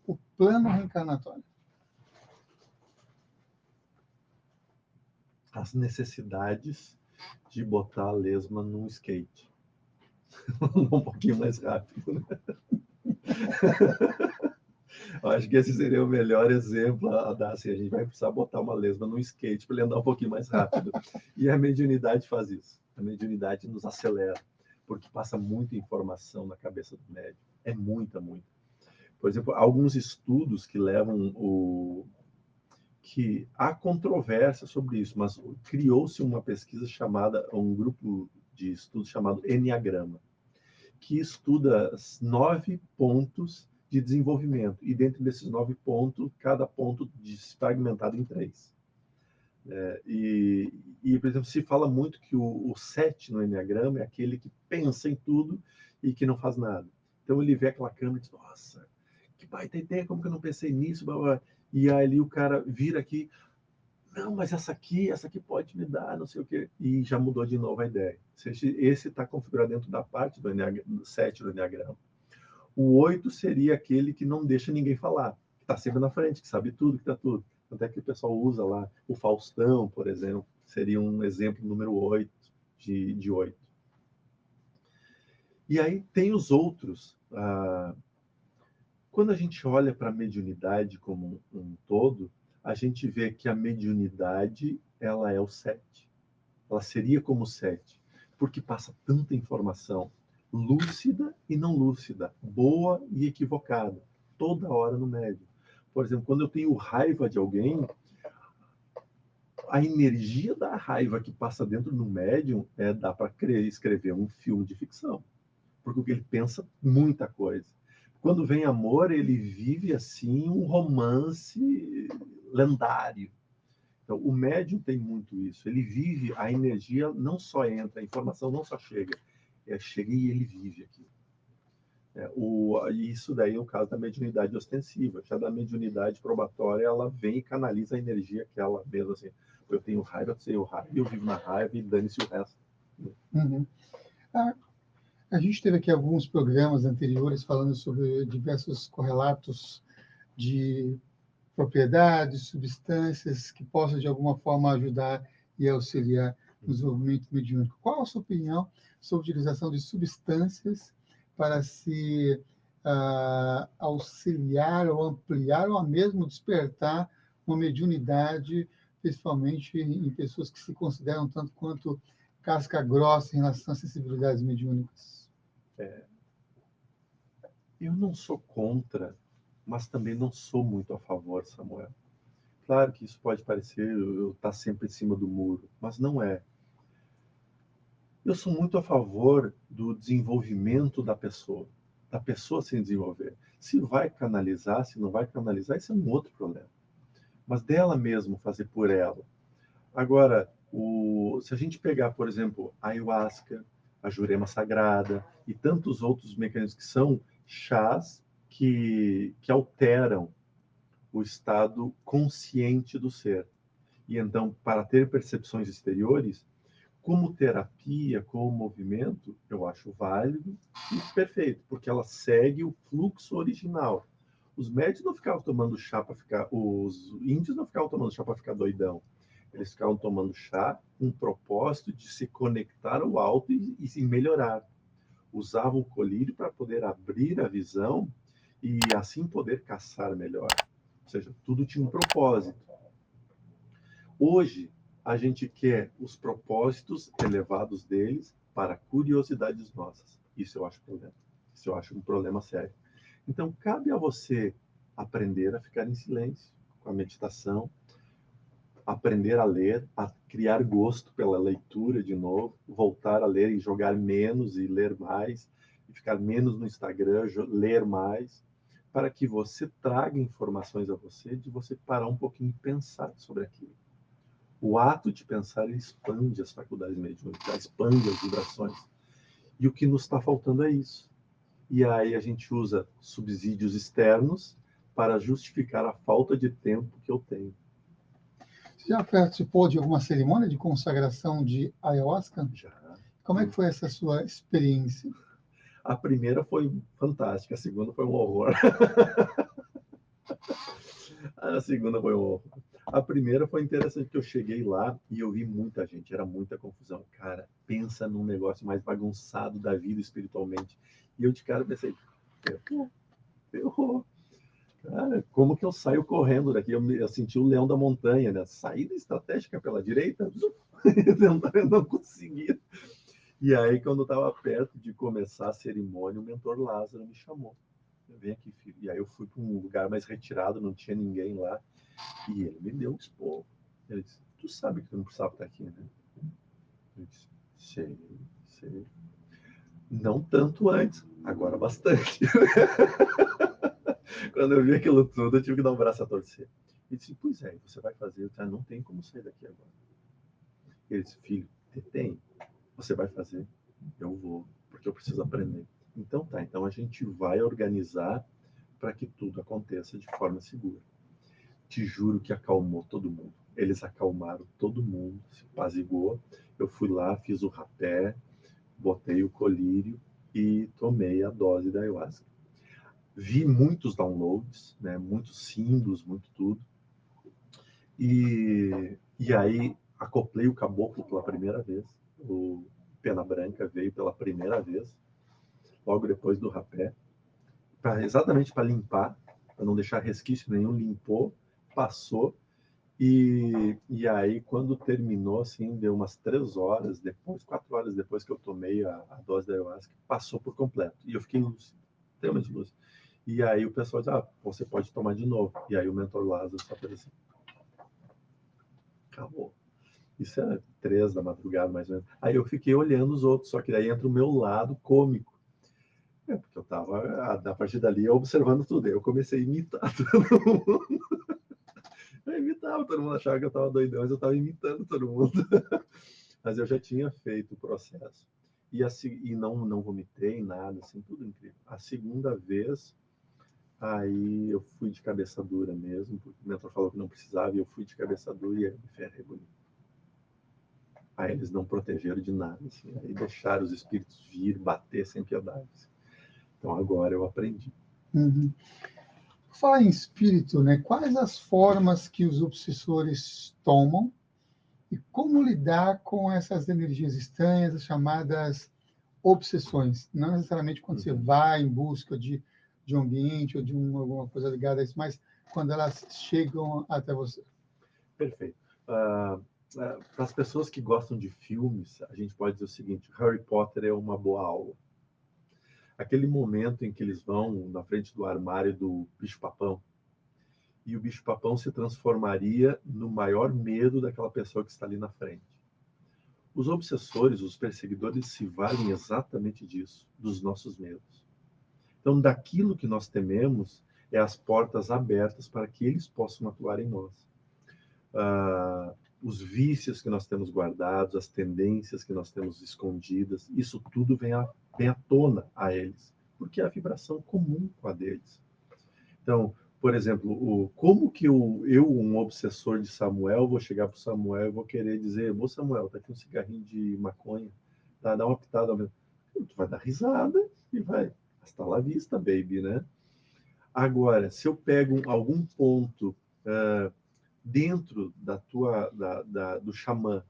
S1: o plano reencarnatório?
S2: As necessidades de botar a lesma num skate. Um pouquinho mais rápido, né? Eu acho que esse seria o melhor exemplo a dar. Assim, a gente vai precisar botar uma lesma no skate para ele andar um pouquinho mais rápido. E a mediunidade faz isso. A mediunidade nos acelera, porque passa muita informação na cabeça do médium. É muita. Por exemplo, alguns estudos que levam que há controvérsia sobre isso, mas criou-se uma pesquisa chamada, um grupo de estudos chamado Enneagrama, que estuda 9 pontos de desenvolvimento, e dentro desses 9 pontos, cada ponto fragmentado em 3. Por exemplo, se fala muito que o 7 no Enneagrama é aquele que pensa em tudo e que não faz nada. Então ele vê aquela câmera e diz, nossa, que baita ideia, como que eu não pensei nisso? Blá, blá. E aí o cara vira aqui, não, mas essa aqui pode me dar, não sei o quê. E já mudou de novo a ideia. Esse está configurado dentro da parte do 7 do Enneagrama. O 8 seria aquele que não deixa ninguém falar, que está sempre na frente, que sabe tudo, que está tudo. Até que o pessoal usa lá o Faustão, por exemplo, seria um exemplo número 8 de 8. E aí tem os outros. Quando a gente olha para a mediunidade como um todo, a gente vê que a mediunidade ela é o 7. Ela seria como o 7, porque passa tanta informação lúcida e não lúcida, boa e equivocada, toda hora no médium. Por exemplo, quando eu tenho raiva de alguém, a energia da raiva que passa dentro do médium dá para escrever um filme de ficção, porque ele pensa muita coisa. Quando vem amor, ele vive assim um romance lendário. Então, o médium tem muito isso. Ele vive, a energia não só entra, a informação não só chega, chega e ele vive aqui. Isso daí é o caso da mediunidade ostensiva. Já da mediunidade probatória, ela vem e canaliza a energia que ela mesma, assim, eu tenho raiva, eu vivo na raiva e dane-se o resto.
S1: Uhum. A gente teve aqui alguns programas anteriores falando sobre diversos correlatos de propriedades, substâncias que possam, de alguma forma, ajudar e auxiliar no desenvolvimento mediúnico. Qual a sua opinião sobre a utilização de substâncias para se auxiliar ou ampliar ou mesmo despertar uma mediunidade, principalmente em pessoas que se consideram tanto quanto casca grossa em relação às sensibilidades mediúnicas?
S2: Eu não sou contra, mas também não sou muito a favor, Samuel. Claro que isso pode parecer eu estar sempre em cima do muro, mas não é. Eu sou muito a favor do desenvolvimento da pessoa se desenvolver. Se vai canalizar, se não vai canalizar, isso é um outro problema. Mas dela mesmo fazer por ela. Agora, se a gente pegar, por exemplo, a ayahuasca, a jurema sagrada e tantos outros mecanismos que são chás que alteram o estado consciente do ser. E então, para ter percepções exteriores, como terapia, como movimento, eu acho válido e perfeito, porque ela segue o fluxo original. Os médicos não ficavam tomando chá para ficar, os índios não ficavam tomando chá para ficar doidão. Eles ficavam tomando chá com o propósito de se conectar ao alto e melhorar. Usavam o colírio para poder abrir a visão e assim poder caçar melhor. Ou seja, tudo tinha um propósito. Hoje, a gente quer os propósitos elevados deles para curiosidades nossas. Isso eu acho um problema. Isso eu acho um problema sério. Então, cabe a você aprender a ficar em silêncio com a meditação, aprender a ler, a criar gosto pela leitura de novo, voltar a ler e jogar menos e ler mais, e ficar menos no Instagram, ler mais, para que você traga informações a você, de você parar um pouquinho e pensar sobre aquilo. O ato de pensar, ele expande as faculdades mediúnicas, expande as vibrações. E o que nos está faltando é isso. E aí a gente usa subsídios externos para justificar a falta de tempo que eu tenho.
S1: Você já participou de alguma cerimônia de consagração de ayahuasca?
S2: Já.
S1: Como é que foi essa sua experiência?
S2: A primeira foi fantástica, a segunda foi um horror. A segunda foi um horror. A primeira foi interessante, porque eu cheguei lá e eu vi muita gente, era muita confusão. Cara, pensa num negócio mais bagunçado da vida espiritualmente. E eu de cara pensei, ferrou. Cara, como que eu saio correndo daqui? Eu senti o leão da montanha, né? Saída estratégica pela direita, eu não conseguia. E aí, quando eu estava perto de começar a cerimônia, o mentor Lázaro me chamou. Vem aqui, filho. E aí eu fui para um lugar mais retirado, não tinha ninguém lá. E ele me deu um esporro. Ele disse, tu sabe que tu não precisava estar aqui, né? Eu disse, sei, sei. Não tanto antes, agora bastante. Quando eu vi aquilo tudo, eu tive que dar um braço a torcer. Ele disse, pois é, você vai fazer? Eu disse, não tem como sair daqui agora. Ele disse, filho, tem. Você vai fazer? Eu vou, porque eu preciso aprender. Então tá, então a gente vai organizar para que tudo aconteça de forma segura. Te juro que acalmou todo mundo. Eles acalmaram todo mundo, se apaziguou. Eu fui lá, fiz o rapé, botei o colírio e tomei a dose da ayahuasca. Vi muitos downloads, né, muitos símbolos, muito tudo. E aí acoplei o caboclo pela primeira vez. O Pena Branca veio pela primeira vez, logo depois do rapé, exatamente para limpar, para não deixar resquício nenhum, limpou, passou. E aí, quando terminou, assim, deu umas 3 horas depois, 4 horas depois que eu tomei a dose da ayahuasca, passou por completo. E eu fiquei lúcido, extremamente lúcido. E aí o pessoal diz, você pode tomar de novo. E aí o mentor Lázaro só fez assim, acabou. Isso era 3 da madrugada, mais ou menos. Aí eu fiquei olhando os outros, só que daí entra o meu lado cômico. Porque eu estava, a partir dali, observando tudo. Aí eu comecei a imitar todo mundo. Eu imitava, todo mundo achava que eu estava doidão, mas eu estava imitando todo mundo. Mas eu já tinha feito o processo. E não vomitei nada, assim, tudo incrível. A segunda vez, aí eu fui de cabeça dura mesmo, porque o mentor falou que não precisava, e eu fui de cabeça dura e aí me ferrei bonito. Aí eles não protegeram de nada, assim, aí deixaram os espíritos vir, bater sem piedade. Assim. Então agora eu aprendi.
S1: Uhum. Falar em espírito, né? Quais as formas que os obsessores tomam e como lidar com essas energias estranhas, as chamadas obsessões? Não necessariamente quando você vai em busca de um ambiente ou de alguma coisa ligada a isso, mas quando elas chegam até você.
S2: Perfeito. Para as pessoas que gostam de filmes, a gente pode dizer o seguinte: Harry Potter é uma boa aula. Aquele momento em que eles vão na frente do armário do bicho-papão, e o bicho-papão se transformaria no maior medo daquela pessoa que está ali na frente. Os obsessores, os perseguidores, se valem exatamente disso, dos nossos medos. Então, daquilo que nós tememos, é as portas abertas para que eles possam atuar em nós. Os vícios que nós temos guardados, as tendências que nós temos escondidas, isso tudo vem à tona a eles, porque é a vibração comum com a deles. Então, por exemplo, como que um obsessor de Samuel, vou chegar para o Samuel e vou querer dizer, ô Samuel, tá aqui um cigarrinho de maconha, tá? Dá uma pitada. Tu vai dar risada e vai, hasta la vista, baby, né? Agora, se eu pego algum ponto dentro do xamã,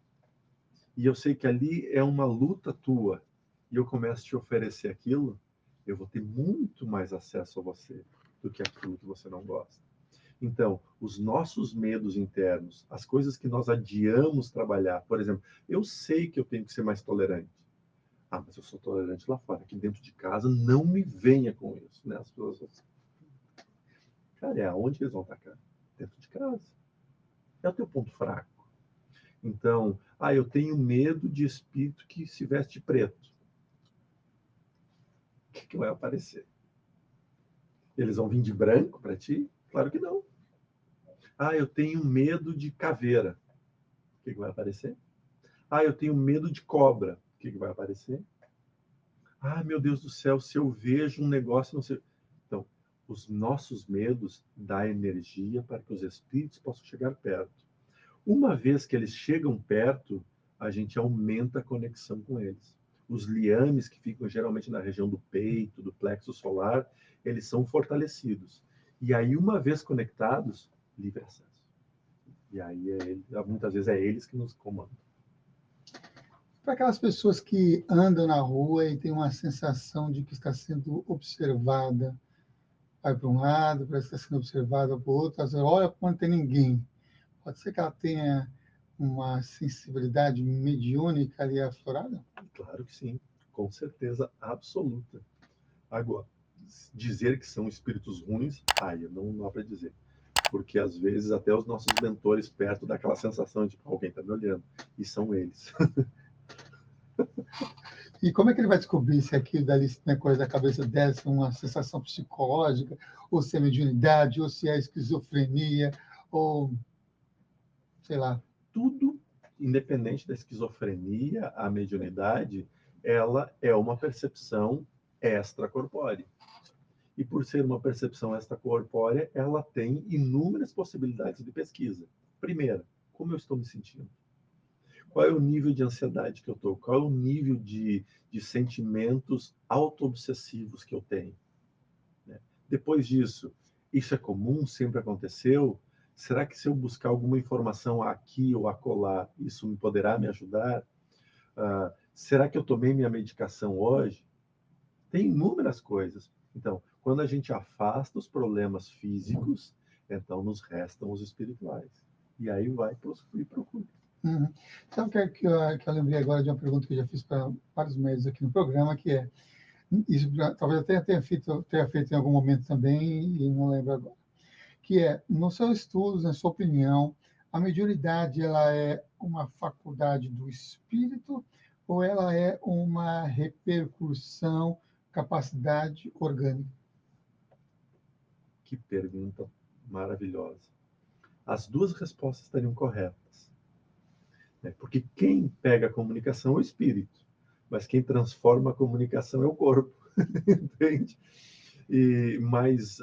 S2: e eu sei que ali é uma luta tua, e eu começo a te oferecer aquilo, eu vou ter muito mais acesso a você do que aquilo que você não gosta. Então, os nossos medos internos, as coisas que nós adiamos trabalhar, por exemplo, eu sei que eu tenho que ser mais tolerante, Ah, mas eu sou tolerante lá fora. Aqui dentro de casa, não me venha com isso, né? As pessoas... Cara, é aonde eles vão atacar? Dentro de casa. É o teu ponto fraco. Então, eu tenho medo de espírito que se veste preto. O que vai aparecer? Eles vão vir de branco para ti? Claro que não. Eu tenho medo de caveira. O que vai aparecer? Eu tenho medo de cobra. O que vai aparecer? Meu Deus do céu, se eu vejo um negócio, não sei. Então, os nossos medos dão energia para que os espíritos possam chegar perto. Uma vez que eles chegam perto, a gente aumenta a conexão com eles. Os liames que ficam geralmente na região do peito, do plexo solar, eles são fortalecidos. E aí, uma vez conectados, livre acesso. E aí, muitas vezes, é eles que nos comandam.
S1: Para aquelas pessoas que andam na rua e têm uma sensação de que está sendo observada, vai para um lado, parece que está sendo observada para o outro, às vezes olha quando não tem ninguém. Pode ser que ela tenha uma sensibilidade mediúnica ali aflorada?
S2: Claro que sim, com certeza absoluta. Agora, dizer que são espíritos ruins, não dá para dizer. Porque às vezes até os nossos mentores perto dá aquela sensação de alguém está me olhando, e são eles.
S1: E como é que ele vai descobrir se aquilo dali é coisa da cabeça dela, se é uma sensação psicológica, ou se é mediunidade, ou se é esquizofrenia, ou sei lá.
S2: Tudo, independente da esquizofrenia, a mediunidade, ela é uma percepção extracorpórea. E por ser uma percepção extracorpórea, ela tem inúmeras possibilidades de pesquisa. Primeira, como eu estou me sentindo? Qual é o nível de ansiedade que eu estou? Qual é o nível de sentimentos auto-obsessivos que eu tenho? Né? Depois disso, isso é comum? Sempre aconteceu? Será que se eu buscar alguma informação aqui ou acolá, isso poderá me ajudar? Será que eu tomei minha medicação hoje? Tem inúmeras coisas. Então, quando a gente afasta os problemas físicos, então nos restam os espirituais. E aí vai e procura.
S1: Uhum. Sabe que eu lembrei agora de uma pergunta que eu já fiz para vários médicos aqui no programa, que é, isso talvez eu tenha feito em algum momento também, e não lembro agora, que é, no seu estudo, na sua opinião, a mediunidade ela é uma faculdade do espírito ou ela é uma repercussão, capacidade orgânica?
S2: Que pergunta maravilhosa. As duas respostas estariam corretas. Né? Porque quem pega a comunicação é o espírito, mas quem transforma a comunicação é o corpo. Entende? Mas,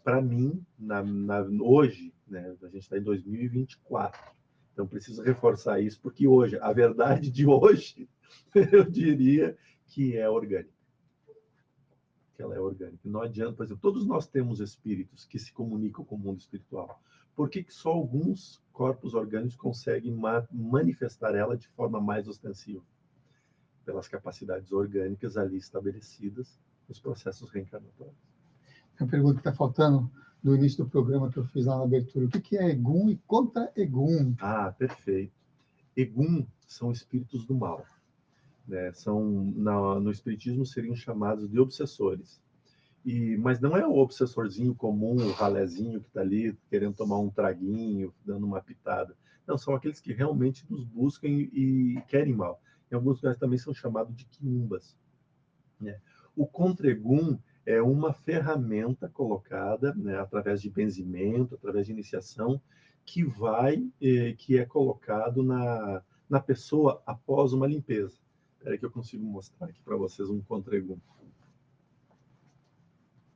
S2: para mim, hoje, né, a gente está em 2024, então preciso reforçar isso, porque hoje, a verdade de hoje, eu diria que é orgânica. Que ela é orgânica. Não adianta, por exemplo, todos nós temos espíritos que se comunicam com o mundo espiritual. Por que só alguns corpos orgânicos conseguem manifestar ela de forma mais ostensiva? Pelas capacidades orgânicas ali estabelecidas nos processos reencarnatórios.
S1: É uma pergunta que está faltando do início do programa que eu fiz lá na abertura. O que é Egum e contra-Egum?
S2: Perfeito. Egum são espíritos do mal. Né? No espiritismo seriam chamados de obsessores. Mas não é o obsessorzinho comum, o ralézinho que está ali querendo tomar um traguinho, dando uma pitada. Não, são aqueles que realmente nos buscam e querem mal. Em alguns lugares também são chamados de quiumbas. Né? O contra-egum é uma ferramenta colocada, né, através de benzimento, através de iniciação, que é colocado na pessoa após uma limpeza. Espera que eu consigo mostrar aqui para vocês um contra-egum.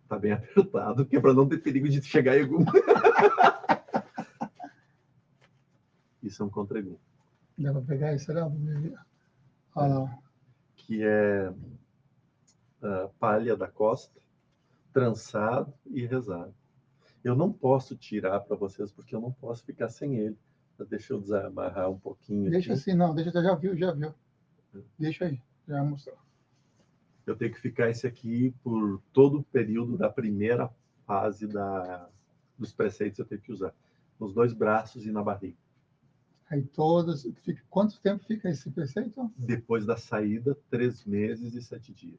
S2: Está bem apertado, que é para não ter perigo de chegar em egum. Isso é um contra-egum.
S1: Dá para pegar isso?
S2: Que é palha da costa, trançado e rezado. Eu não posso tirar para vocês, porque eu não posso ficar sem ele. Deixa eu desamarrar um pouquinho
S1: Deixa
S2: aqui.
S1: assim, não, deixa, já viu. Deixa aí, já mostrou.
S2: Eu tenho que ficar esse aqui por todo o período da primeira fase dos preceitos, eu tenho que usar. Nos 2 braços e na barriga.
S1: Aí todos... Quanto tempo fica esse preceito?
S2: Depois da saída, 3 meses e 7 dias.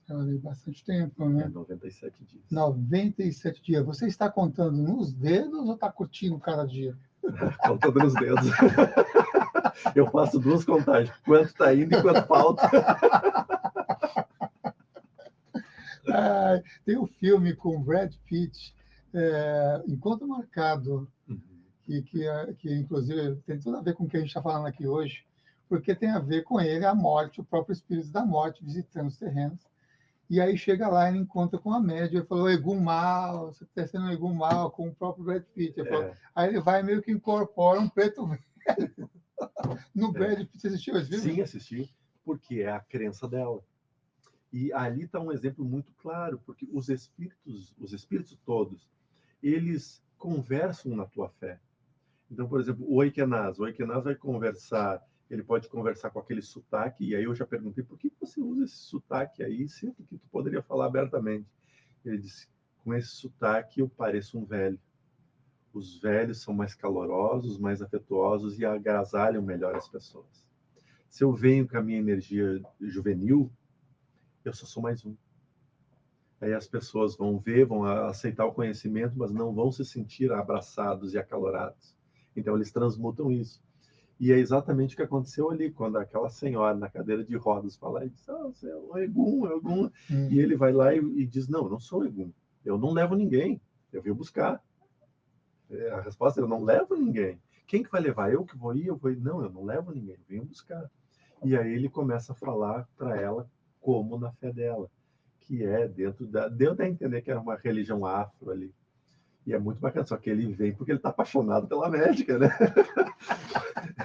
S1: É bastante tempo, né?
S2: 97 dias.
S1: 97 dias. Você está contando nos dedos ou está curtindo cada dia?
S2: Contando nos dedos. Eu faço 2 contagens. Quanto está indo e quanto falta.
S1: Tem um filme com Brad Pitt, Encontro Marcado, que inclusive tem tudo a ver com o que a gente está falando aqui hoje, porque tem a ver com ele, a morte, o próprio espírito da morte visitando os terrenos. E aí chega lá e ele encontra com a médium e falou, Egum Mal, você está sendo um Egum Mal, com o próprio Brad Pitt. Aí ele vai meio que incorpora um preto velho no Brad Pitt. Você assistiu esse filme?
S2: Sim, assisti, porque é a crença dela. E ali está um exemplo muito claro, porque os espíritos todos, eles conversam na tua fé. Então, por exemplo, o Oikenaz vai conversar, ele pode conversar com aquele sotaque, e aí eu já perguntei, por que você usa esse sotaque aí, sendo que tu poderia falar abertamente? Ele disse, com esse sotaque eu pareço um velho. Os velhos são mais calorosos, mais afetuosos e agasalham melhor as pessoas. Se eu venho com a minha energia juvenil, eu só sou mais um. Aí as pessoas vão ver, vão aceitar o conhecimento, mas não vão se sentir abraçados e acalorados. Então eles transmutam isso. E é exatamente o que aconteceu ali, quando aquela senhora na cadeira de rodas fala, e diz, você é um Egum, é Egum. E ele vai lá e diz, não, eu não sou Egum, eu não levo ninguém, eu vim buscar. A resposta é, eu não levo ninguém. Quem que vai levar? Eu que vou ir? Eu vou ir? Não, eu não levo ninguém, eu venho buscar. E aí ele começa a falar para ela como na fé dela, que é deu a entender que era uma religião afro ali. E é muito bacana, só que ele vem porque ele está apaixonado pela médica, né?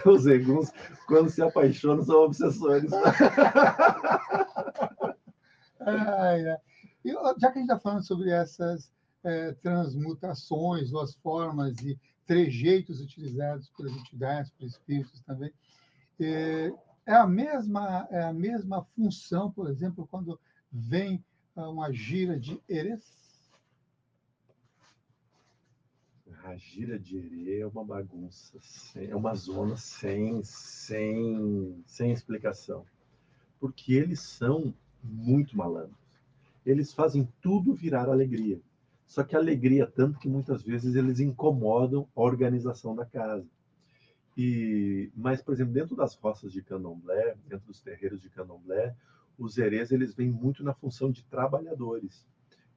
S2: Os Eguns, quando se apaixonam, são obsessores.
S1: E já que a gente está falando sobre essas transmutações, ou as formas e trejeitos utilizados pelas entidades, pelos espíritos também, é a mesma função, por exemplo, quando vem uma gira de Erês?
S2: A gira de Herê é uma bagunça, é uma zona sem explicação. Porque eles são muito malandros. Eles fazem tudo virar alegria. Só que alegria tanto que muitas vezes eles incomodam a organização da casa. Mas, por exemplo, dentro das roças de candomblé, dentro dos terreiros de candomblé, os herês eles vêm muito na função de trabalhadores.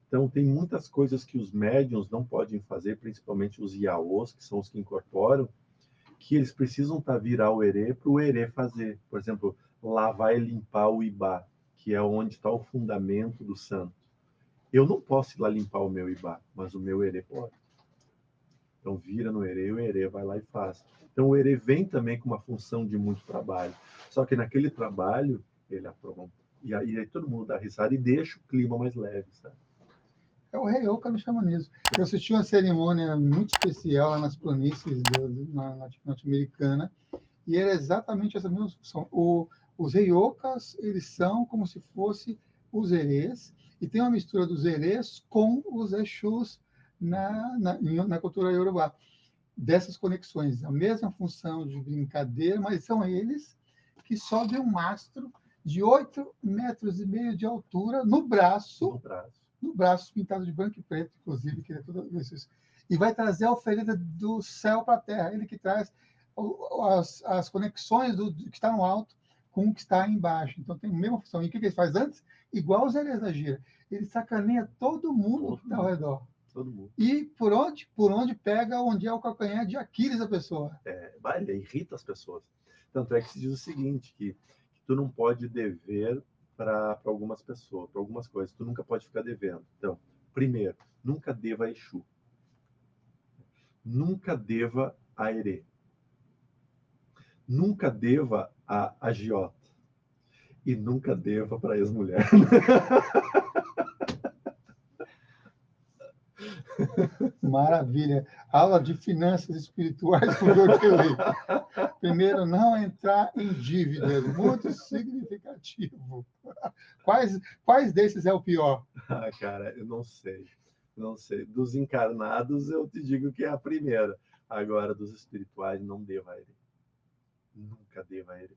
S2: Então, tem muitas coisas que os médiuns não podem fazer, principalmente os iaôs, que são os que incorporam, que eles precisam virar o herê para o herê fazer. Por exemplo, lavar e limpar o ibá, que é onde está o fundamento do santo. Eu não posso ir lá limpar o meu ibá, mas o meu herê pode. Então, vira no herê, o herê vai lá e faz. Então, o herê vem também com uma função de muito trabalho. Só que naquele trabalho, ele apronta. E aí todo mundo dá risada e deixa o clima mais leve, sabe?
S1: É o Rei Oca no xamanismo. Eu assisti uma cerimônia muito especial lá nas planícies norte-americana, e era exatamente essa mesma função. Os Reiocas, eles são como se fossem os herês, e tem uma mistura dos herês com os Exus na cultura iorubá. Dessas conexões, a mesma função de brincadeira, mas são eles que sobem um mastro de 8,5 metros de altura no braço pintado de branco e preto, inclusive, que é tudo isso. E vai trazer a oferenda do céu para a terra. Ele que traz as conexões do que está no alto com o que está embaixo. Então, tem a mesma função. E o que ele faz antes? Igual os herês da gira. Ele sacaneia todo mundo que está ao redor.
S2: Todo mundo.
S1: E por onde pega, onde é o calcanhar de Aquiles da pessoa.
S2: Ele irrita as pessoas. Tanto é que se diz o seguinte, que tu não pode dever para algumas pessoas, para algumas coisas. Tu nunca pode ficar devendo. Então, primeiro, nunca deva a Exu. Nunca deva a Herê. Nunca deva a agiota. E nunca deva para a ex-mulher.
S1: Maravilha. Aula de finanças espirituais com o Joquelei. Primeiro, não entrar em dívidas. Muito significativo. Quais desses é o pior?
S2: Cara, eu não sei. Não sei. Dos encarnados, eu te digo que é a primeira. Agora, dos espirituais, não deva a ele. Nunca deva ele.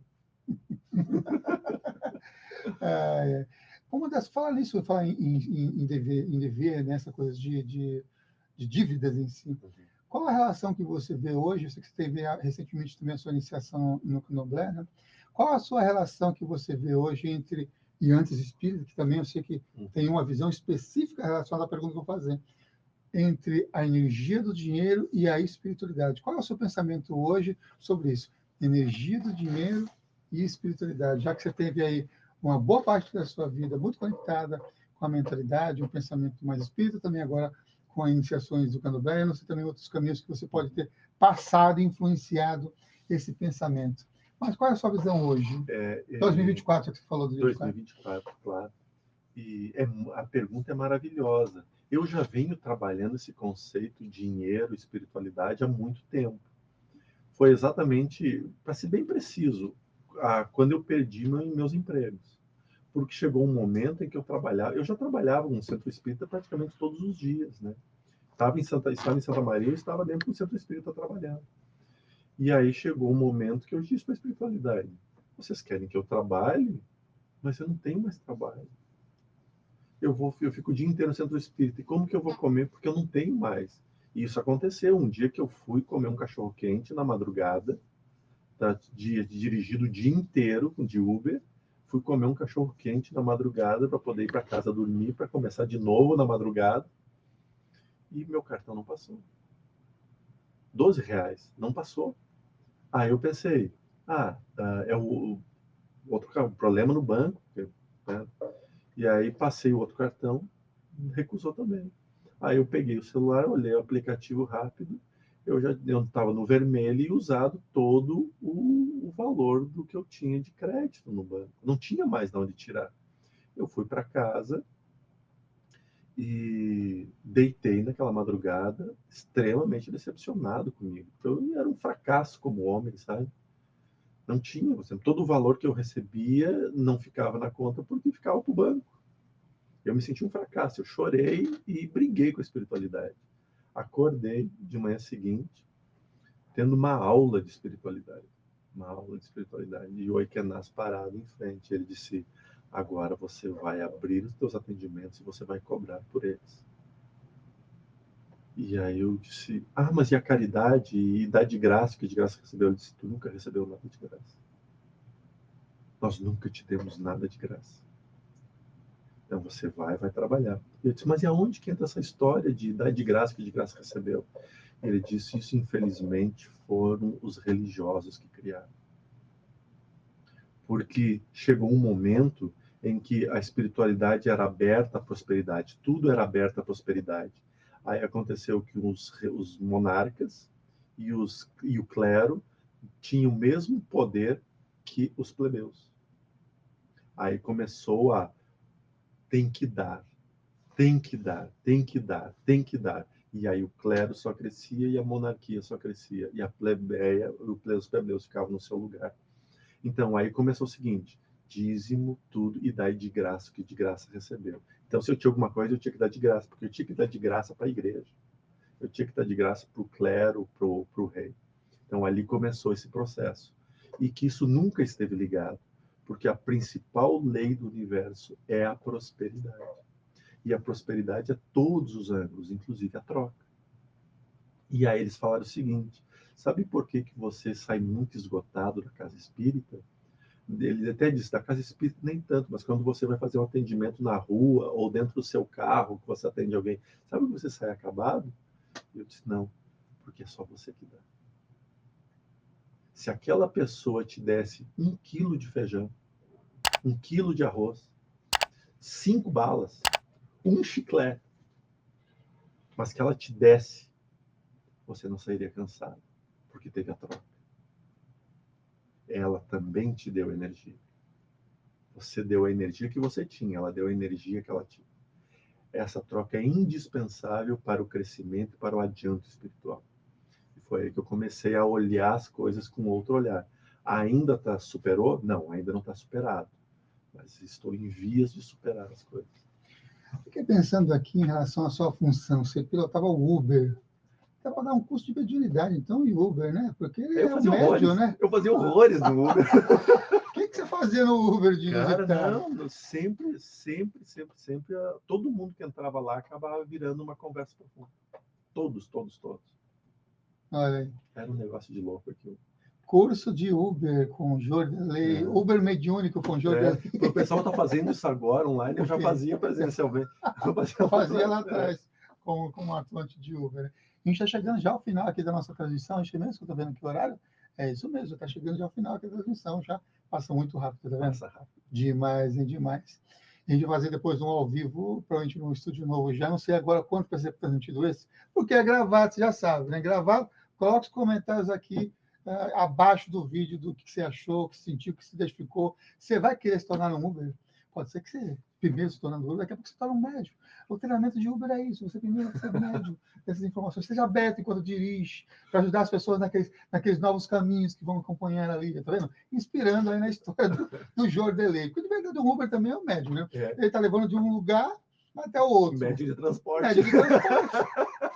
S1: Fala nisso, fala em dever, nessa coisa de dívidas em si. Qual a relação que você vê hoje? Eu sei que você teve recentemente também a sua iniciação no Candomblé, né? Qual a sua relação que você vê hoje entre e antes espírita, que também eu sei que tem uma visão específica relacionada à pergunta que eu vou fazer, entre a energia do dinheiro e a espiritualidade? Qual é o seu pensamento hoje sobre isso? Energia do dinheiro e espiritualidade, já que você teve aí uma boa parte da sua vida muito conectada com a mentalidade, um pensamento mais espírita, também agora com as iniciações do Candomblé, não sei também outros caminhos que você pode ter passado e influenciado esse pensamento. Mas qual é a sua visão hoje? 2024, que você falou do
S2: 2024, claro. E a pergunta é maravilhosa. Eu já venho trabalhando esse conceito de dinheiro, espiritualidade há muito tempo. Foi exatamente, para ser bem preciso, quando eu perdi meus empregos. Porque chegou um momento em que eu já trabalhava no centro espírita praticamente todos os dias, né? Estava em Santa Maria, eu estava dentro do centro espírita trabalhando. E aí chegou um momento que eu disse para a espiritualidade: vocês querem que eu trabalhe, mas eu não tenho mais trabalho. Eu fico o dia inteiro no centro espírita. E como que eu vou comer? Porque eu não tenho mais. E isso aconteceu um dia que eu fui comer um cachorro quente na madrugada, dirigido o dia inteiro de Uber. Fui comer um cachorro quente na madrugada para poder ir para casa dormir, para começar de novo na madrugada. E meu cartão não passou. R$12 não passou. Aí eu pensei, é o outro problema no banco, né? E aí passei o outro cartão, recusou também. Aí eu peguei o celular, olhei o aplicativo rápido, eu estava no vermelho e usado todo o valor do que eu tinha de crédito no banco. Não tinha mais de onde tirar. Eu fui para casa e deitei naquela madrugada extremamente decepcionado comigo. Eu era um fracasso como homem, sabe? Não tinha, por exemplo, todo o valor que eu recebia não ficava na conta porque ficava para o banco. Eu me senti um fracasso, eu chorei e briguei com a espiritualidade. Acordei de manhã seguinte, tendo uma aula de espiritualidade. E o Oikenaz parado em frente. Ele disse: agora você vai abrir os teus atendimentos e você vai cobrar por eles. E aí eu disse: mas e a caridade e dar de graça, que de graça recebeu? Ele disse: tu nunca recebeu nada de graça. Nós nunca te demos nada de graça. Então você vai trabalhar. Eu disse: mas e aonde que entra essa história de dar de graça, que de graça recebeu? Ele disse: isso infelizmente foram os religiosos que criaram. Porque chegou um momento em que a espiritualidade era aberta à prosperidade, tudo era aberto à prosperidade. Aí aconteceu que os monarcas e o clero tinham o mesmo poder que os plebeus. Aí começou tem que dar, tem que dar, tem que dar, tem que dar. E aí o clero só crescia e a monarquia só crescia. E a plebeia, os plebeus ficavam no seu lugar. Então aí começou o seguinte: dízimo, tudo, e dai de graça o que de graça recebeu. Então se eu tinha alguma coisa, eu tinha que dar de graça, porque eu tinha que dar de graça para a igreja. Eu tinha que dar de graça para o clero, para o rei. Então ali começou esse processo. E que isso nunca esteve ligado, porque a principal lei do universo é a prosperidade. E a prosperidade é todos os ângulos, inclusive a troca. E aí eles falaram o seguinte: sabe por que você sai muito esgotado da casa espírita? Ele até disse: da casa espírita nem tanto, mas quando você vai fazer um atendimento na rua ou dentro do seu carro, que você atende alguém, sabe que você sai acabado? Eu disse: não, porque é só você que dá. Se aquela pessoa te desse 1 quilo de feijão, 1 quilo de arroz, 5 balas, 1 chiclete, mas que ela te desse, você não sairia cansado, porque teve a troca. Ela também te deu energia. Você deu a energia que você tinha, ela deu a energia que ela tinha. Essa troca é indispensável para o crescimento e para o adianto espiritual. E foi aí que eu comecei a olhar as coisas com outro olhar. Ainda superou? Não, ainda não está superado. Mas estou em vias de superar as coisas.
S1: Fiquei pensando aqui em relação à sua função. Você pilotava o Uber. dá para dar um curso de mediunidade, então, em Uber, né? Porque ele
S2: Eu
S1: é um
S2: fazia
S1: médium,
S2: horrores,
S1: né?
S2: eu fazia horrores no Uber.
S1: O que você fazia no Uber de
S2: Cara,
S1: inusitado?
S2: não, eu sempre, todo mundo que entrava lá acabava virando uma conversa profunda. Todos.
S1: Olha aí.
S2: Era um negócio de louco aquilo.
S1: Curso de Uber com Jordelei, Uber mediúnico com Jordelei.
S2: O pessoal está fazendo isso agora online, eu já fazia presencialmente.
S1: Eu fazia lá atrás com um atuante de Uber. Né? A gente está chegando já ao final aqui da nossa transmissão, acho que mesmo que eu estou vendo aqui o horário, é isso mesmo, está chegando já ao final aqui da transmissão, já passa muito rápido, tá vendo?
S2: Passa rápido.
S1: Demais, hein? Demais. A gente vai fazer depois um ao vivo, provavelmente num estúdio novo. Já não sei agora quanto vai ser transmitido esse, porque é gravado, você já sabe, né? Gravado, coloque os comentários aqui abaixo do vídeo do que você achou, o que sentiu, o que se identificou. Você vai querer se tornar um Uber? Pode ser que você primeiro se tornando Uber, daqui a pouco você torna um médium. O treinamento de Uber é isso, você primeiro vai ser médium dessas informações. Seja aberto enquanto dirige, para ajudar as pessoas naqueles novos caminhos que vão acompanhar ali, tá vendo? Inspirando aí na história do Jordelei. Porque de verdade o Uber também é um médium, né? Ele está levando de um lugar até o outro.
S2: Médio de transporte.
S1: Médio de transporte.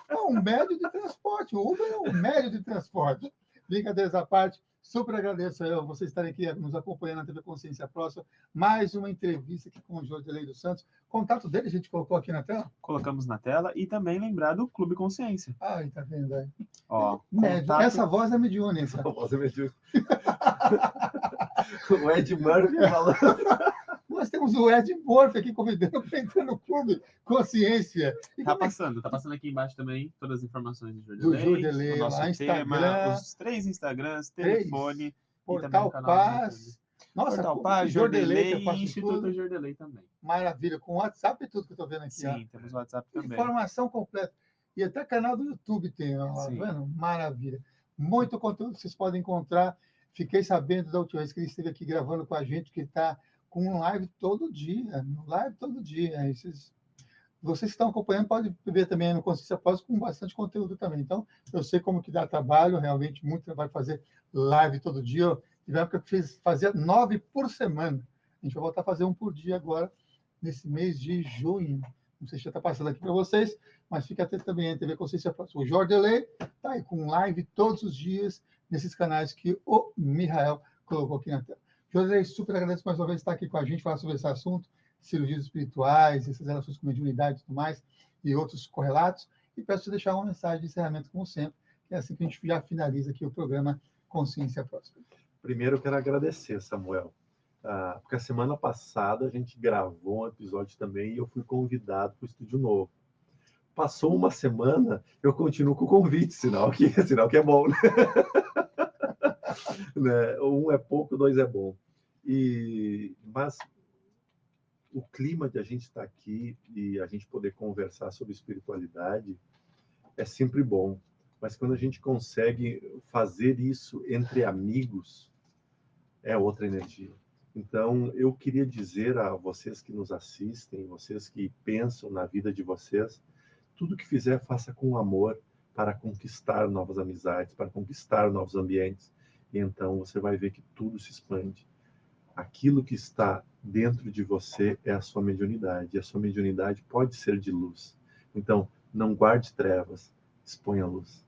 S1: É um médio de transporte. O Uber é um médio de transporte. Brincadeiras à parte, super agradeço a vocês estarem aqui nos acompanhando na TV Consciência Próxima. Mais uma entrevista aqui com o Jordelei dos Santos. Contato dele a gente colocou aqui na tela?
S3: Colocamos na tela e também lembrar do Clube Consciência.
S1: Ai, tá vendo aí?
S3: Ó,
S1: Contato... Essa voz é mediúnica.
S2: Essa voz é mediúnica. O Ed Murphy falando.
S1: Nós temos o Ed Murphy aqui convidando para entrar no Clube Consciência.
S3: Tá passando aqui embaixo também todas as informações do Jordelei,
S1: o
S3: nosso
S1: lá,
S3: tema,
S1: Instagram,
S3: os 3 Instagrams, telefone,
S1: Portal
S3: e também o canal
S1: Paz. Nossa,
S3: Portal Paz, Jordelei
S1: e
S3: Instituto Jordelei também.
S1: Maravilha, com WhatsApp e tudo que eu estou vendo aqui.
S3: Sim, temos WhatsApp também.
S1: Informação completa. E até canal do YouTube tem, ó, tá vendo? Maravilha. Muito conteúdo que vocês podem encontrar. Fiquei sabendo da última vez que ele esteve aqui gravando com a gente, que está com live todo dia. Vocês que estão acompanhando podem ver também no Consciência Próxima com bastante conteúdo também. Então, eu sei como que dá trabalho, realmente, muito trabalho fazer live todo dia. Tive época que fazia 9 por semana. A gente vai voltar a fazer um por dia agora, nesse mês de junho. Não sei se já está passando aqui para vocês, mas fica atento também a TV Consciência Próxima. O Jordelei está aí com live todos os dias nesses canais que o Mihael colocou aqui na tela. Jordelei, super agradeço mais uma vez estar aqui com a gente, falar sobre esse assunto, cirurgias espirituais, essas relações com mediunidade e tudo mais, e outros correlatos. E peço para deixar uma mensagem de encerramento, como sempre, que é assim que a gente já finaliza aqui o programa Consciência Próxima.
S2: Primeiro, eu quero agradecer, Samuel, porque a semana passada a gente gravou um episódio também e eu fui convidado para o Estúdio Novo. Passou uma semana, eu continuo com o convite, sinal que é bom, né? Né? Um é pouco, 2 é bom. Mas o clima de a gente estar aqui e a gente poder conversar sobre espiritualidade é sempre bom. Mas quando a gente consegue fazer isso entre amigos, é outra energia. Então, eu queria dizer a vocês que nos assistem, vocês que pensam na vida de vocês, tudo que fizer, faça com amor para conquistar novas amizades, para conquistar novos ambientes. E então você vai ver que tudo se expande. Aquilo que está dentro de você é a sua mediunidade. E a sua mediunidade pode ser de luz. Então, não guarde trevas, exponha a luz.